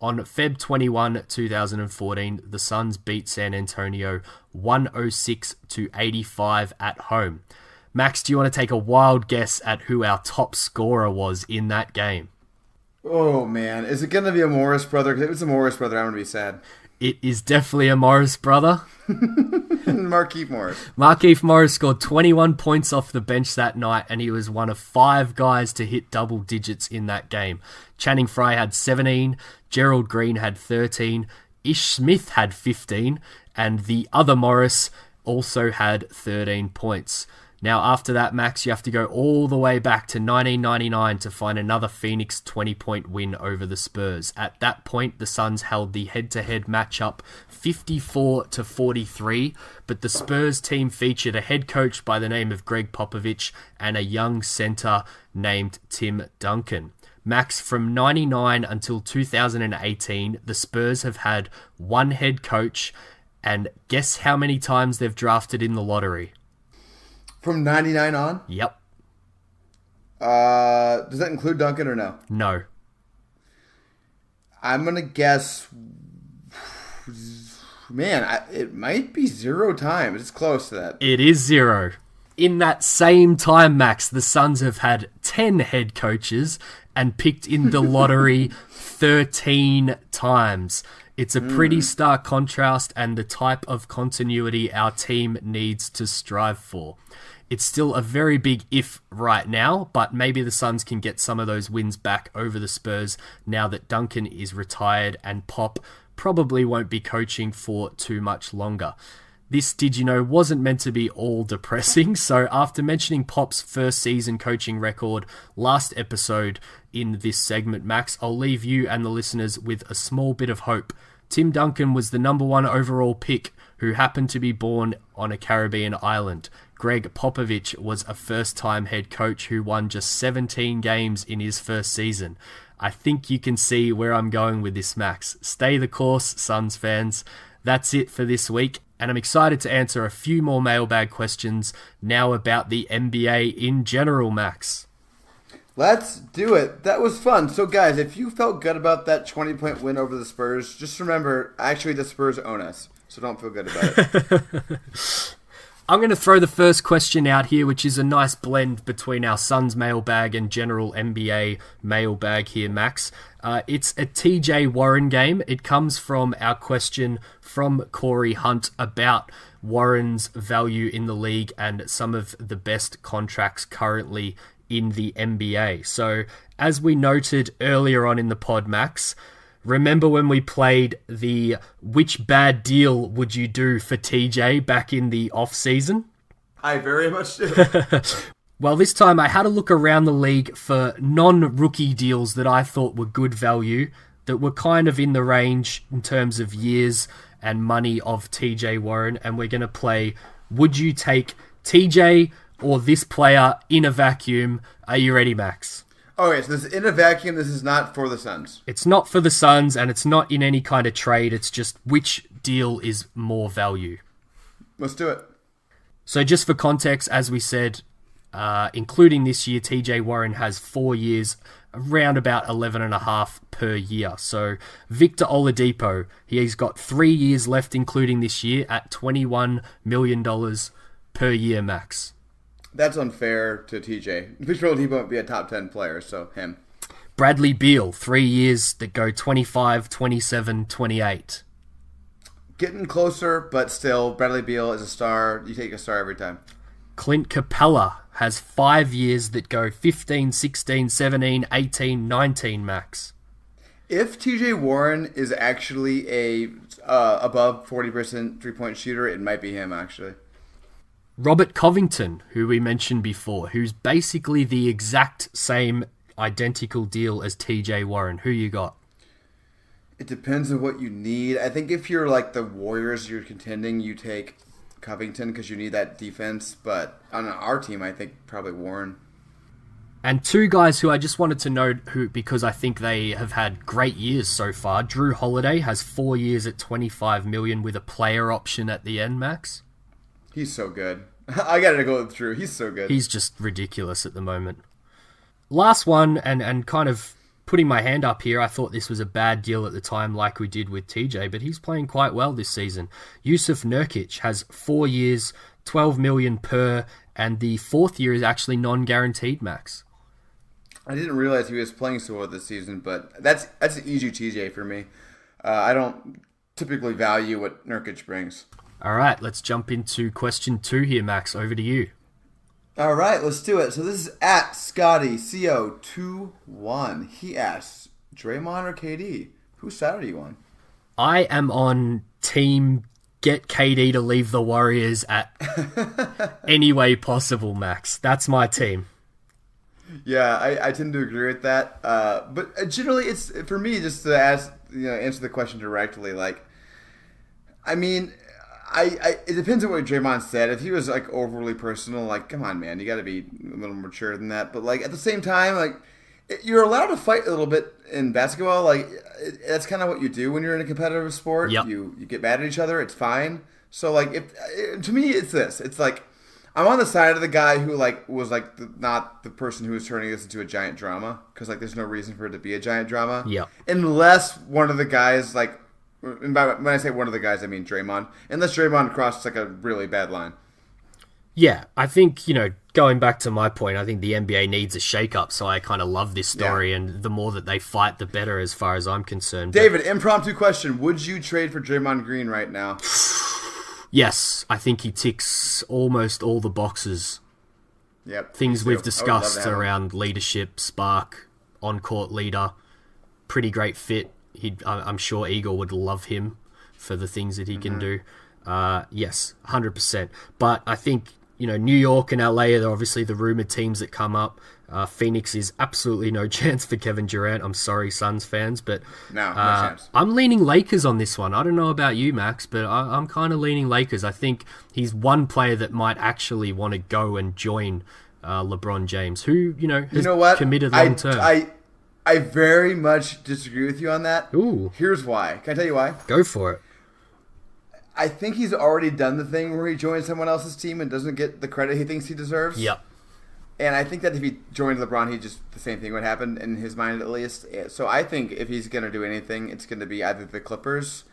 On Feb 21, 2014, the Suns beat San Antonio 106-85 at home. Max, do you want to take a wild guess at who our top scorer was in that game?
Oh, man. Is it going to be a Morris brother? Because if it's a Morris brother, I'm going to be sad.
It is definitely a Morris brother.
Markieff Morris.
Markieff Morris scored 21 points off the bench that night, and he was one of 5 guys to hit double digits in that game. Channing Frye had 17, Gerald Green had 13, Ish Smith had 15, and the other Morris also had 13 points. Now, after that, Max, you have to go all the way back to 1999 to find another Phoenix 20-point win over the Spurs. At that point, the Suns held the head-to-head matchup 54-43, but the Spurs team featured a head coach by the name of Greg Popovich and a young center named Tim Duncan. Max, from 99 until 2018, the Spurs have had one head coach, and guess how many times they've drafted in the lottery?
From 99 on?
Yep.
Does that include Duncan or no?
No.
I'm going to guess... Man, it might be 0 times. It's close to that.
It is 0. In that same time, Max, the Suns have had 10 head coaches and picked in the lottery 13 times. It's a pretty stark contrast and the type of continuity our team needs to strive for. It's still a very big if right now, but maybe the Suns can get some of those wins back over the Spurs now that Duncan is retired and Pop probably won't be coaching for too much longer. This, did you know, wasn't meant to be all depressing, so after mentioning Pop's first season coaching record last episode in this segment, Max, I'll leave you and the listeners with a small bit of hope. Tim Duncan was the number 1 overall pick who happened to be born on a Caribbean island. Greg Popovich was a first-time head coach who won just 17 games in his first season. I think you can see where I'm going with this, Max. Stay the course, Suns fans. That's it for this week, and I'm excited to answer a few more mailbag questions now about the NBA in general, Max.
Let's do it. That was fun. So, guys, if you felt good about that 20-point win over the Spurs, just remember, actually, the Spurs own us, so don't feel good about it.
I'm going to throw the first question out here, which is a nice blend between our Suns mailbag and general NBA mailbag here, Max. It's a TJ Warren game. It comes from our question from Corey Hunt about Warren's value in the league and some of the best contracts currently in the NBA. So, as we noted earlier on in the pod, Max, remember when we played the which bad deal would you do for TJ back in the off-season?
I very much do.
Well, this time I had a look around the league for non-rookie deals that I thought were good value, that were kind of in the range in terms of years and money of TJ Warren, and we're going to play would you take TJ or this player in a vacuum. Are you ready, Max?
Okay, so this is in a vacuum. This is not for the Suns.
It's not for the Suns, and it's not in any kind of trade. It's just which deal is more value.
Let's do it.
So just for context, as we said, including this year, TJ Warren has 4 years, around about 11.5 per year. So Victor Oladipo, he's got 3 years left, including this year, at $21 million per year, Max.
That's unfair to TJ. Victor Oladipo won't be a top 10 player, so him.
Bradley Beal, 3 years that go 25, 27, 28.
Getting closer, but still, Bradley Beal is a star. You take a star every time.
Clint Capella has 5 years that go 15, 16, 17, 18, 19, Max.
If TJ Warren is actually a above 40% three-point shooter, it might be him, actually.
Robert Covington, who we mentioned before, who's basically the exact same identical deal as TJ Warren. Who you got?
It depends on what you need. I think if you're like the Warriors, you're contending, you take Covington because you need that defense. But on our team, I think probably Warren.
And two guys who I just wanted to note, who because I think they have had great years so far. Drew Holiday has 4 years at $25 million with a player option at the end, Max.
He's so good. I got to go with Drew. He's so good.
He's just ridiculous at the moment. Last one, and kind of putting my hand up here, I thought this was a bad deal at the time like we did with TJ, but he's playing quite well this season. Yusuf Nurkic has 4 years, $12 million per, and the fourth year is actually non-guaranteed, Max.
I didn't realize he was playing so well this season, but that's an easy TJ for me. I don't typically value what Nurkic brings.
All right, let's jump into question 2 here, Max. Over to you.
All right, let's do it. So this is at Scotty CO21. He asks, Draymond or KD? Whose side are you on?
I am on team get KD to leave the Warriors at any way possible, Max. That's my team.
Yeah, I tend to agree with that. But generally, it's for me just to answer the question directly. Like, I mean, it depends on what Draymond said. If he was like overly personal, like, come on, man, you got to be a little mature than that. But like at the same time, like you're allowed to fight a little bit in basketball. Like that's kind of what you do when you're in a competitive sport.
Yep.
You get mad at each other. It's fine. So like, to me, it's this. It's like I'm on the side of the guy who like was like not the person who was turning this into a giant drama, because like there's no reason for it to be a giant drama.
Yeah.
Unless one of the guys like. And when I say one of the guys, I mean Draymond. Unless Draymond crosses like a really bad line.
Yeah, I think, going back to my point, I think the NBA needs a shake-up, so I kind of love this story, and the more that they fight, the better as far as I'm concerned.
David, impromptu question. Would you trade for Draymond Green right now?
Yes, I think he ticks almost all the boxes.
Yep.
Things we've discussed around leadership, spark, on-court leader, pretty great fit. I'm sure Igor would love him for the things that he can do. Yes, 100%. But I think, New York and LA are obviously the rumored teams that come up. Phoenix is absolutely no chance for Kevin Durant. I'm sorry, Suns fans, but
no chance.
I'm leaning Lakers on this one. I don't know about you, Max, but I'm kind of leaning Lakers. I think he's one player that might actually want to go and join LeBron James, who, has committed long term.
I very much disagree with you on that.
Ooh.
Here's why. Can I tell you why?
Go for it.
I think he's already done the thing where he joins someone else's team and doesn't get the credit he thinks he deserves.
Yep.
And I think that if he joined LeBron, the same thing would happen in his mind at least. So I think if he's going to do anything, it's going to be either the Clippers,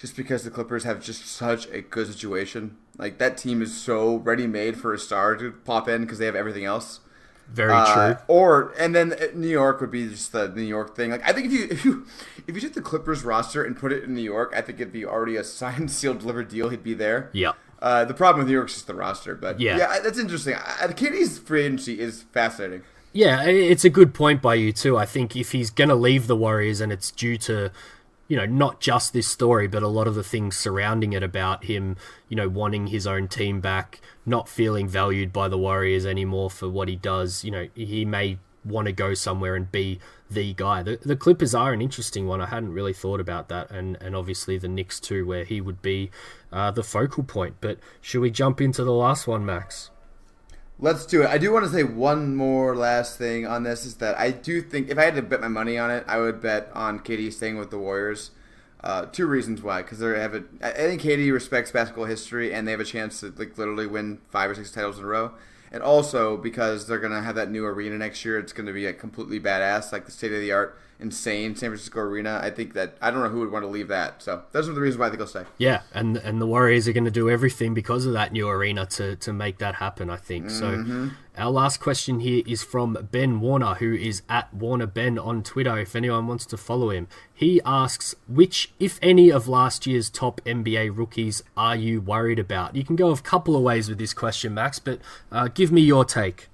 just because the Clippers have just such a good situation. Like, that team is so ready-made for a star to pop in because they have everything else.
Very true.
And then New York would be just the New York thing. Like, I think if you took the Clippers roster and put it in New York, I think it'd be already a signed, sealed, delivered deal. He'd be there.
Yeah.
The problem with New York is just the roster, but
yeah
that's interesting. KD's free agency is fascinating.
Yeah, it's a good point by you too. I think if he's going to leave the Warriors, and it's due to, not just this story, but a lot of the things surrounding it about him, wanting his own team back, not feeling valued by the Warriors anymore for what he does, he may want to go somewhere and be the guy. The Clippers are an interesting one. I hadn't really thought about that, and obviously the Knicks too, where he would be the focal point. But should we jump into the last one, Max?
Let's do it. I do want to say one more last thing on this, is that I do think if I had to bet my money on it, I would bet on KD staying with the Warriors. 2 reasons why. Because I think KD respects basketball history, and they have a chance to literally win 5 or 6 titles in a row. And also because they're going to have that new arena next year. It's going to be completely badass, like the state-of-the-art, insane San Francisco arena. I think that I don't know who would want to leave that. So those are the reasons why I think he'll stay.
Yeah, and the Warriors are going to do everything because of that new arena to make that happen, I think.
Mm-hmm.
So our last question here is from Ben Warner, who is at WarnerBen on Twitter, if anyone wants to follow him. He asks, which, if any, of last year's top NBA rookies are you worried about? You can go a couple of ways with this question, Max, but give me your take.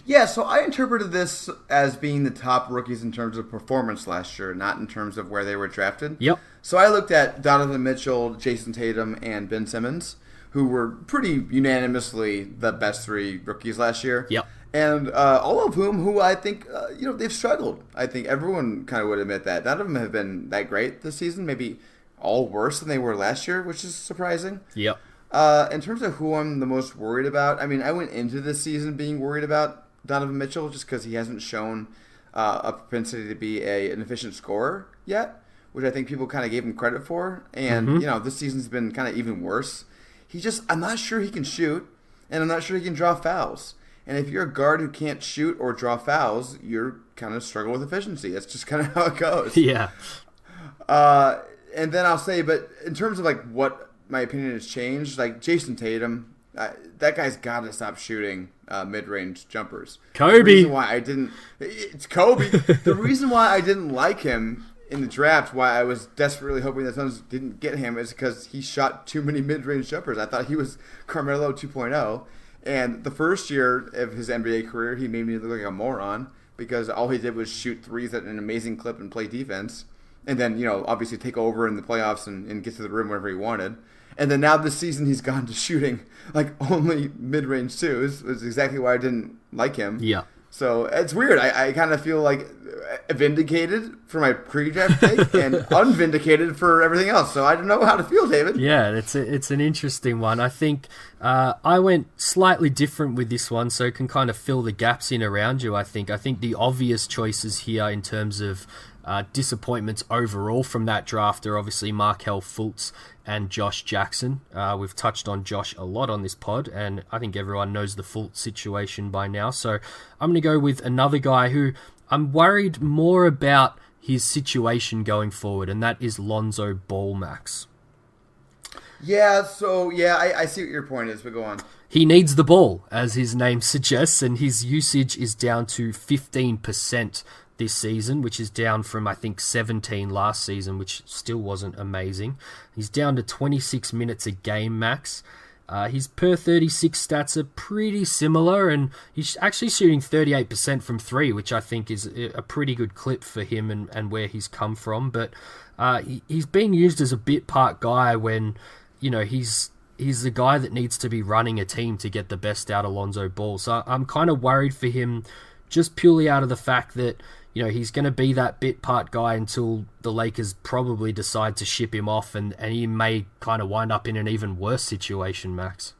Yeah, so I interpreted this as being the top rookies in terms of performance last year, not in terms of where they were drafted.
Yep.
So I looked at Donovan Mitchell, Jason Tatum, and Ben Simmons, who were pretty unanimously the best 3 rookies last year.
Yep.
And all of who I think, they've struggled. I think everyone kind of would admit that. None of them have been that great this season, maybe all worse than they were last year, which is surprising.
Yep.
In terms of who I'm the most worried about, I mean, I went into this season being worried about Donovan Mitchell just because he hasn't shown a propensity to be an efficient scorer yet, which I think people kind of gave him credit for. And, this season's been kind of even worse. I'm not sure he can shoot, and I'm not sure he can draw fouls. And if you're a guard who can't shoot or draw fouls, you're kind of struggling with efficiency. That's just kind of how it goes.
Yeah.
And then I'll say, but in terms of what my opinion has changed, Jason Tatum, that guy's got to stop shooting mid-range jumpers.
Kobe.
The reason why it's Kobe. The reason why I didn't like him in the draft, why I was desperately hoping the Suns didn't get him, is because he shot too many mid-range jumpers. I thought he was Carmelo 2.0. And the first year of his NBA career, he made me look like a moron because all he did was shoot threes at an amazing clip and play defense. And then, obviously take over in the playoffs and get to the rim whenever he wanted. And then now this season he's gone to shooting only mid-range too. Is exactly why I didn't like him.
Yeah.
So it's weird. I kind of feel vindicated for my pre-draft take and unvindicated for everything else. So I don't know how to feel, David.
Yeah, it's an interesting one. I think I went slightly different with this one, so it can kind of fill the gaps in around you, I think. I think the obvious choices here in terms of disappointments overall from that draft are obviously Markelle Fultz and Josh Jackson. We've touched on Josh a lot on this pod, and I think everyone knows the Fultz situation by now. So I'm going to go with another guy who I'm worried more about his situation going forward, and that is Lonzo Ball, Max.
Yeah, so, I see what your point is, but go on.
He needs the ball, as his name suggests, and his usage is down to 15% this season, which is down from, I think, 17 last season, which still wasn't amazing. He's down to 26 minutes a game, Max. His per 36 stats are pretty similar, and he's actually shooting 38% from 3, which I think is a pretty good clip for him and where he's come from. But he's being used as a bit part guy when, he's the guy that needs to be running a team to get the best out of Lonzo Ball. So I'm kind of worried for him just purely out of the fact that, he's going to be that bit part guy until the Lakers probably decide to ship him off, and he may kind of wind up in an even worse situation, Max.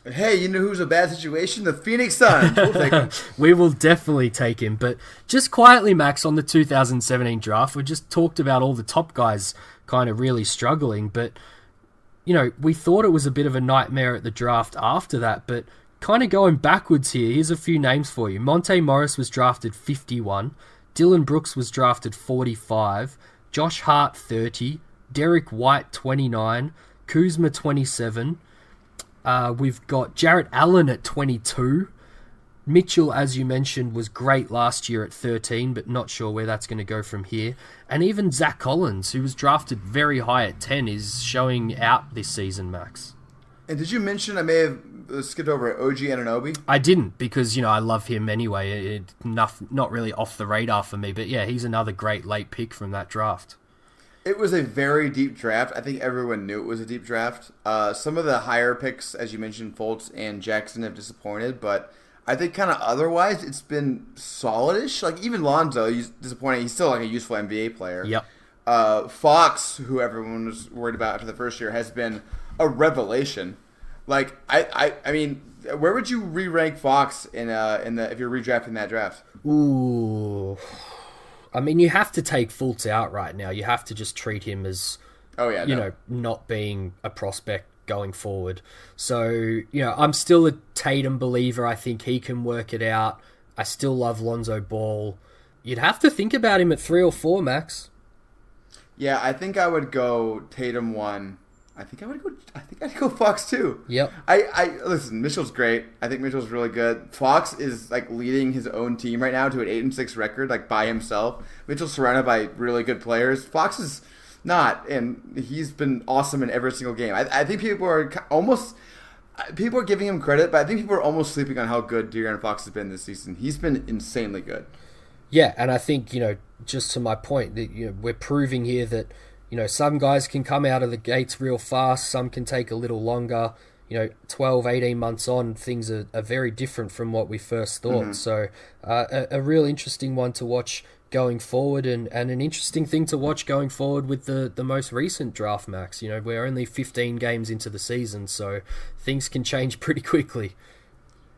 Hey, you know who's a bad situation? The Phoenix Suns. We'll take him.
We will definitely take him. But just quietly, Max, on the 2017 draft, we just talked about all the top guys kind of really struggling. But, we thought it was a bit of a nightmare at the draft after that. But kind of going backwards here, here's a few names for you. Monte Morris was drafted 51. Dylan Brooks was drafted 45, Josh Hart 30, Derek White, 29. Kuzma, 27. We've got Jarrett Allen at 22. Mitchell, as you mentioned, was great last year at 13, but not sure where that's going to go from here. And even Zach Collins, who was drafted very high at 10, is showing out this season, Max.
And did you mention, I may have skipped over OG Anunoby?
I didn't, because, I love him anyway. Not really off the radar for me, but yeah, he's another great late pick from that draft.
It was a very deep draft. I think everyone knew it was a deep draft. Some of the higher picks, as you mentioned, Fultz and Jackson have disappointed, but I think kind of otherwise it's been solidish. Like even Lonzo, he's disappointing. He's still like a useful NBA player.
Yep.
Fox, who everyone was worried about after the first year, has been a revelation. Like I mean, where would you re-rank Fox in the if you're redrafting that draft?
Ooh. I mean, you have to take Fultz out right now. You have to just treat him as, not being a prospect going forward. So, I'm still a Tatum believer. I think he can work it out. I still love Lonzo Ball. You'd have to think about him at 3 or 4, Max.
Yeah, I think I would go Tatum 1. I think I'd go Fox 2.
Yep.
I listen, Mitchell's great. I think Mitchell's really good. Fox is like leading his own team right now to an 8-6 record, like by himself. Mitchell's surrounded by really good players. Fox is not, and he's been awesome in every single game. I think people are giving him credit, but I think people are almost sleeping on how good De'Aaron Fox has been this season. He's been insanely good.
Yeah, and I think, just to my point, that we're proving here that some guys can come out of the gates real fast, some can take a little longer. 12, 18 months on, things are very different from what we first thought. Mm-hmm. So a real interesting one to watch going forward, and an interesting thing to watch going forward with the most recent draft, Max. We're only 15 games into the season, so things can change pretty quickly.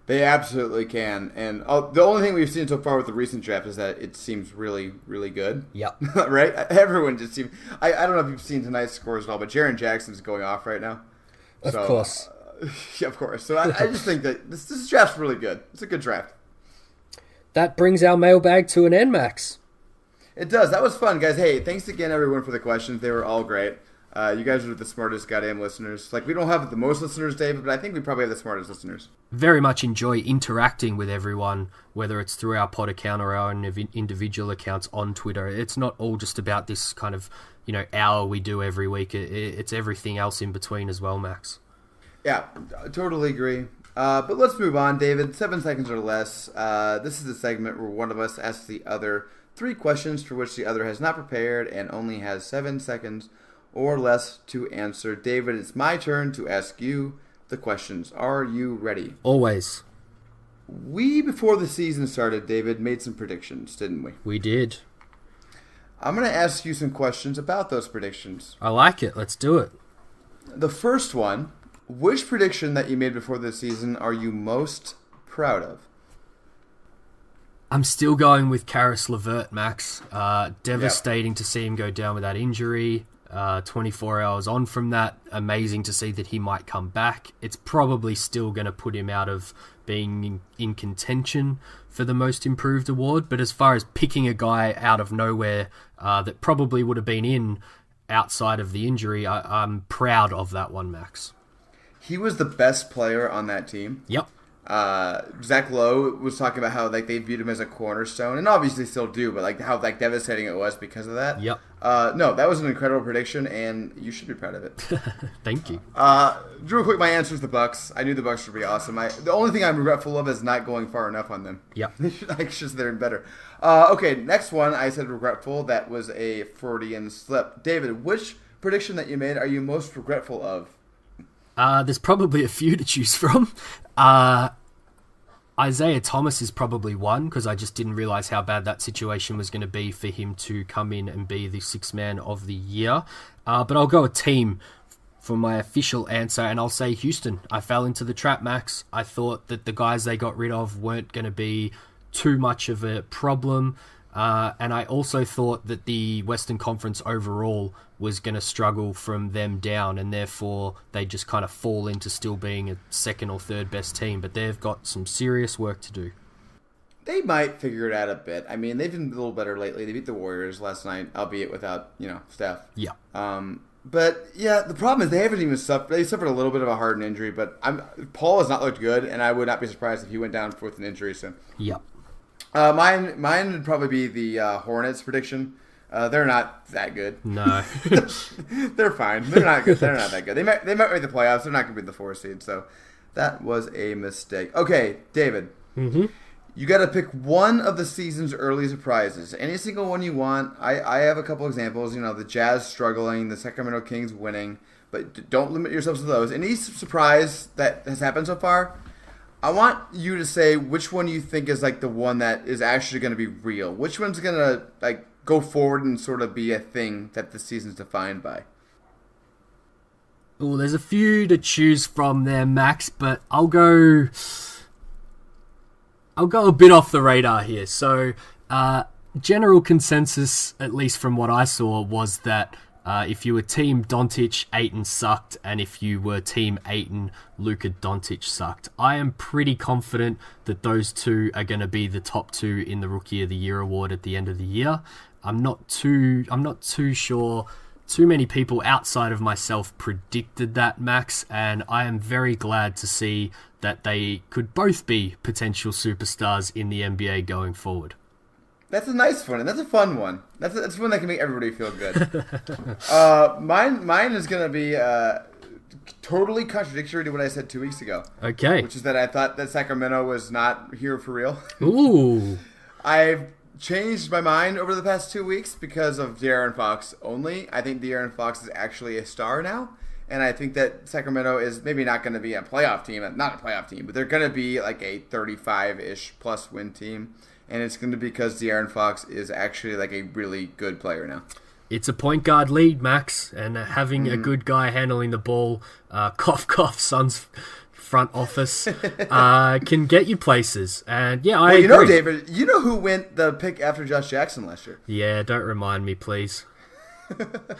They absolutely can, and the only thing we've seen so far with the recent draft is that it seems really, really good.
Yep.
Right? Everyone just seems... I don't know if you've seen tonight's scores at all, but Jaren Jackson's going off right now.
Of course.
Yeah, of course. So I just think that this draft's really good. It's a good draft.
That brings our mailbag to an end, Max.
It does. That was fun, guys. Hey, thanks again, everyone, for the questions. They were all great. You guys are the smartest goddamn listeners. Like, we don't have the most listeners, David, but I think we probably have the smartest listeners.
Very much enjoy interacting with everyone, whether it's through our pod account or our individual accounts on Twitter. It's not all just about this kind of, hour we do every week. It's everything else in between as well, Max.
Yeah, I totally agree. But let's move on, David. 7 seconds or less. This is the segment where one of us asks the other 3 questions for which the other has not prepared and only has 7 seconds or less to answer. David, it's my turn to ask you the questions. Are you ready?
Always.
We, before the season started, David, made some predictions, didn't we?
We did.
I'm going to ask you some questions about those predictions.
I like it. Let's do it.
The first one, which prediction that you made before the season are you most proud of?
I'm still going with Karis LeVert, Max. Devastating to see him go down with that injury. 24 hours on from that, amazing to see that he might come back. It's probably still going to put him out of being in contention for the most improved award, but as far as picking a guy out of nowhere that probably would have been in outside of the injury, I'm proud of that one, Max.
He was the best player on that team.
Yep.
Zach Lowe was talking about how they viewed him as a cornerstone, and obviously still do, but how devastating it was because of that.
Yep.
No, that was an incredible prediction, and you should be proud of it.
Thank you.
Real quick, my answer is the Bucks. I knew the Bucks would be awesome. The only thing I'm regretful of is not going far enough on them.
Yep.
It's just they're better. Okay, next one. I said regretful. That was a Freudian slip. David, which prediction that you made are you most regretful of?
There's probably a few to choose from. Isaiah Thomas is probably one, because I just didn't realize how bad that situation was going to be for him to come in and be the sixth man of the year. But I'll go a team for my official answer, and I'll say Houston. I fell into the trap, Max. I thought that the guys they got rid of weren't going to be too much of a problem. And I also thought that the Western Conference overall was going to struggle from them down, and therefore they just kind of fall into still being a second or third best team. But they've got some serious work to do.
They might figure it out a bit. I mean, they've been a little better lately. They beat the Warriors last night, albeit without, Steph.
Yeah.
But yeah, the problem is they haven't even suffered. They suffered a little bit of a Harden injury, but Paul has not looked good, and I would not be surprised if he went down with an injury soon.
Yeah.
Mine would probably be the Hornets prediction. They're not that good.
No.
They're fine. They're not good. They're not that good. They might make the playoffs. They're not going to be the 4 seed. So that was a mistake. Okay, David.
Mm-hmm.
You got to pick one of the season's early surprises. Any single one you want. I have a couple examples. The Jazz struggling, the Sacramento Kings winning, but don't limit yourselves to those. Any surprise that has happened so far, I want you to say which one you think is like the one that is actually going to be real. Which one's going to like go forward and sort of be a thing that the season's defined by.
Well, there's a few to choose from there, Max, but I'll go a bit off the radar here. So, general consensus, at least from what I saw, was that if you were Team Doncic, Ayton sucked, and if you were Team Ayton, Luka Doncic sucked. I am pretty confident that those two are going to be the top two in the Rookie of the Year award at the end of the year. I'm not too sure. Too many people outside of myself predicted that, Max, and I am very glad to see that they could both be potential superstars in the NBA going forward.
That's a nice one, and that's a fun one. That's one that can make everybody feel good. Mine is going to be totally contradictory to what I said 2 weeks ago.
Okay.
Which is that I thought that Sacramento was not here for real.
Ooh.
I've changed my mind over the past 2 weeks because of De'Aaron Fox only. I think De'Aaron Fox is actually a star now. And I think that Sacramento is maybe not going to be a playoff team. Not a playoff team, but they're going to be like a 35-ish plus win team. And it's going to be because De'Aaron Fox is actually like a really good player now.
It's a point guard lead, Max. And having a good guy handling the ball, cough, cough, Suns front office, can get you places. And yeah, I agree.
David, you know who went the pick after Josh Jackson last year?
Yeah, don't remind me, please.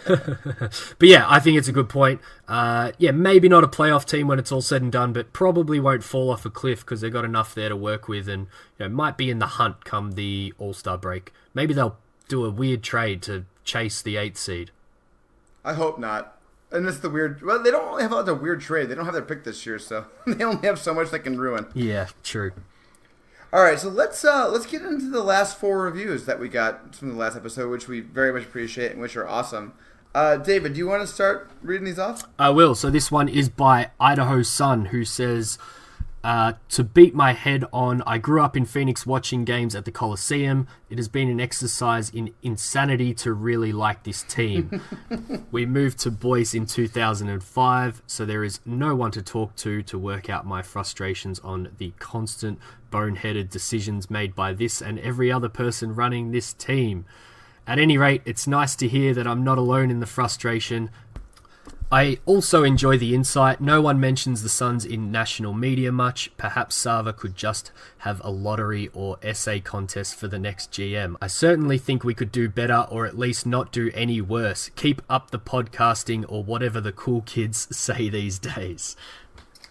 But yeah, I think it's a good point. Maybe not a playoff team when it's all said and done, but probably won't fall off a cliff because they've got enough there to work with and might be in the hunt come the All-Star break. Maybe they'll do a weird trade to chase the 8th seed.
I hope not. And it's the weird... Well, they don't really have a weird trade. They don't have their pick this year, so they only have so much they can ruin.
Yeah, true.
All right, so let's get into the last 4 reviews that we got from the last episode, which we very much appreciate and which are awesome. David, do you want to start reading these off?
I will. So this one is by Idaho Sun, who says, to beat my head on, I grew up in Phoenix watching games at the Coliseum. It has been an exercise in insanity to really like this team. We moved to Boise in 2005, so there is no one to talk to work out my frustrations on the constant boneheaded decisions made by this and every other person running this team. At any rate, it's nice to hear that I'm not alone in the frustration. I also enjoy the insight. No one mentions the Suns in national media much. Perhaps Sava could just have a lottery or essay contest for the next GM. I certainly think we could do better or at least not do any worse. Keep up the podcasting or whatever the cool kids say these days.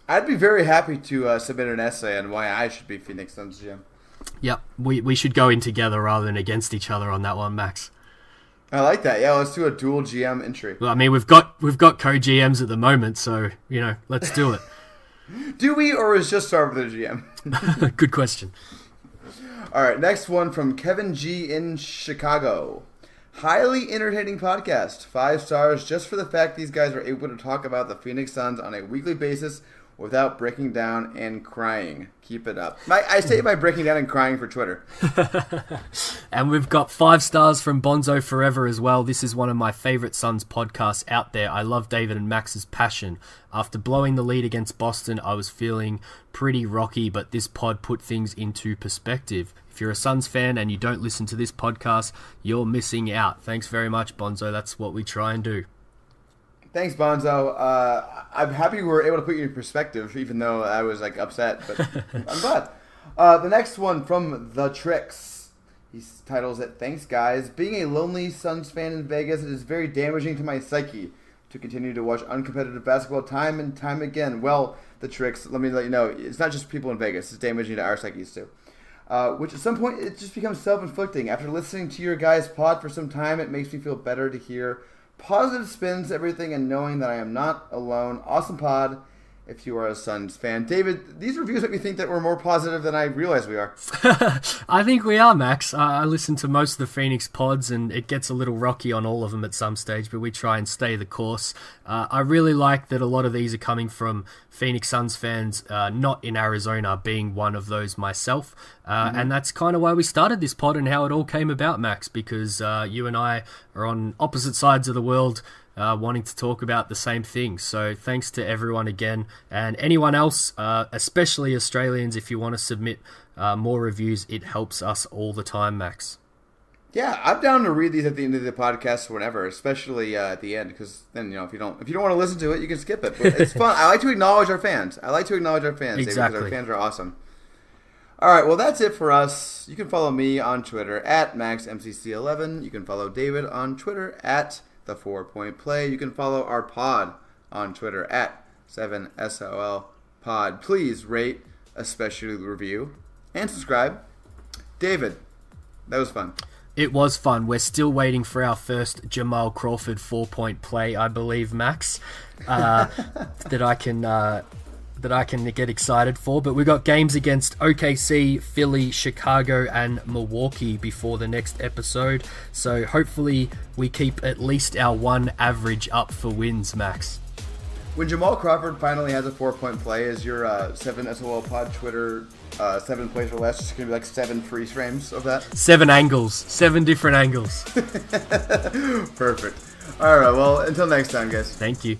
I'd be very happy to submit an essay on why I should be Phoenix Suns GM.
Yep, we should go in together rather than against each other on that one, Max.
I like that. Yeah, let's do a dual GM entry.
Well, I mean, we've got co-GMs at the moment, so, let's do it.
Do we, or is just Sarver the GM?
Good question.
All right, next one from Kevin G. in Chicago. Highly entertaining podcast. 5 stars just for the fact these guys are able to talk about the Phoenix Suns on a weekly basis without breaking down and crying. Keep it up. I say by breaking down and crying for Twitter.
And we've got 5 stars from Bonzo Forever as well. This is one of my favorite Suns podcasts out there. I love David and Max's passion. After blowing the lead against Boston, I was feeling pretty rocky, but this pod put things into perspective. If you're a Suns fan and you don't listen to this podcast, you're missing out. Thanks very much, Bonzo. That's what we try and do.
Thanks, Bonzo. I'm happy we were able to put you in perspective, even though I was upset, but I'm glad. The next one from The Tricks. He titles it, Thanks, guys. Being a lonely Suns fan in Vegas, it is very damaging to my psyche to continue to watch uncompetitive basketball time and time again. Well, The Tricks, let me let you know, it's not just people in Vegas. It's damaging to our psyches, too. which at some point it just becomes self-inflicting. After listening to your guys' pod for some time, it makes me feel better to hear positive spins to everything and knowing that I am not alone. Awesome pod. If you are a Suns fan. David, these reviews make me think that we're more positive than I realize we are.
I think we are, Max. I listen to most of the Phoenix pods, and it gets a little rocky on all of them at some stage, but we try and stay the course. I really like that a lot of these are coming from Phoenix Suns fans, not in Arizona, being one of those myself. And that's kind of why we started this pod and how it all came about, Max, because you and I are on opposite sides of the world, wanting to talk about the same thing. So thanks to everyone again, and anyone else, especially Australians, if you want to submit more reviews, it helps us all the time, Max.
Yeah, I'm down to read these at the end of the podcast whenever, especially at the end, because then, if you don't want to listen to it, you can skip it. But it's fun. I like to acknowledge our fans.
Exactly.
Because our fans are awesome. All right, well, that's it for us. You can follow me on Twitter at MaxMCC11. You can follow David on Twitter at The 4 Point Play. You can follow our pod on Twitter at 7SOL Please rate, especially review, and subscribe. David, that was fun.
It was fun. We're still waiting for our first Jamal Crawford 4-point play, I believe, Max, that I can get excited for. But we've got games against OKC, Philly, Chicago, and Milwaukee before the next episode. So hopefully we keep at least our one average up for wins, Max.
When Jamal Crawford finally has a 4-point play, is your 7SOL pod Twitter 7 plays or less just going to be like 7 freeze frames of that?
7 angles. 7 different angles.
Perfect. All right, well, until next time, guys.
Thank you.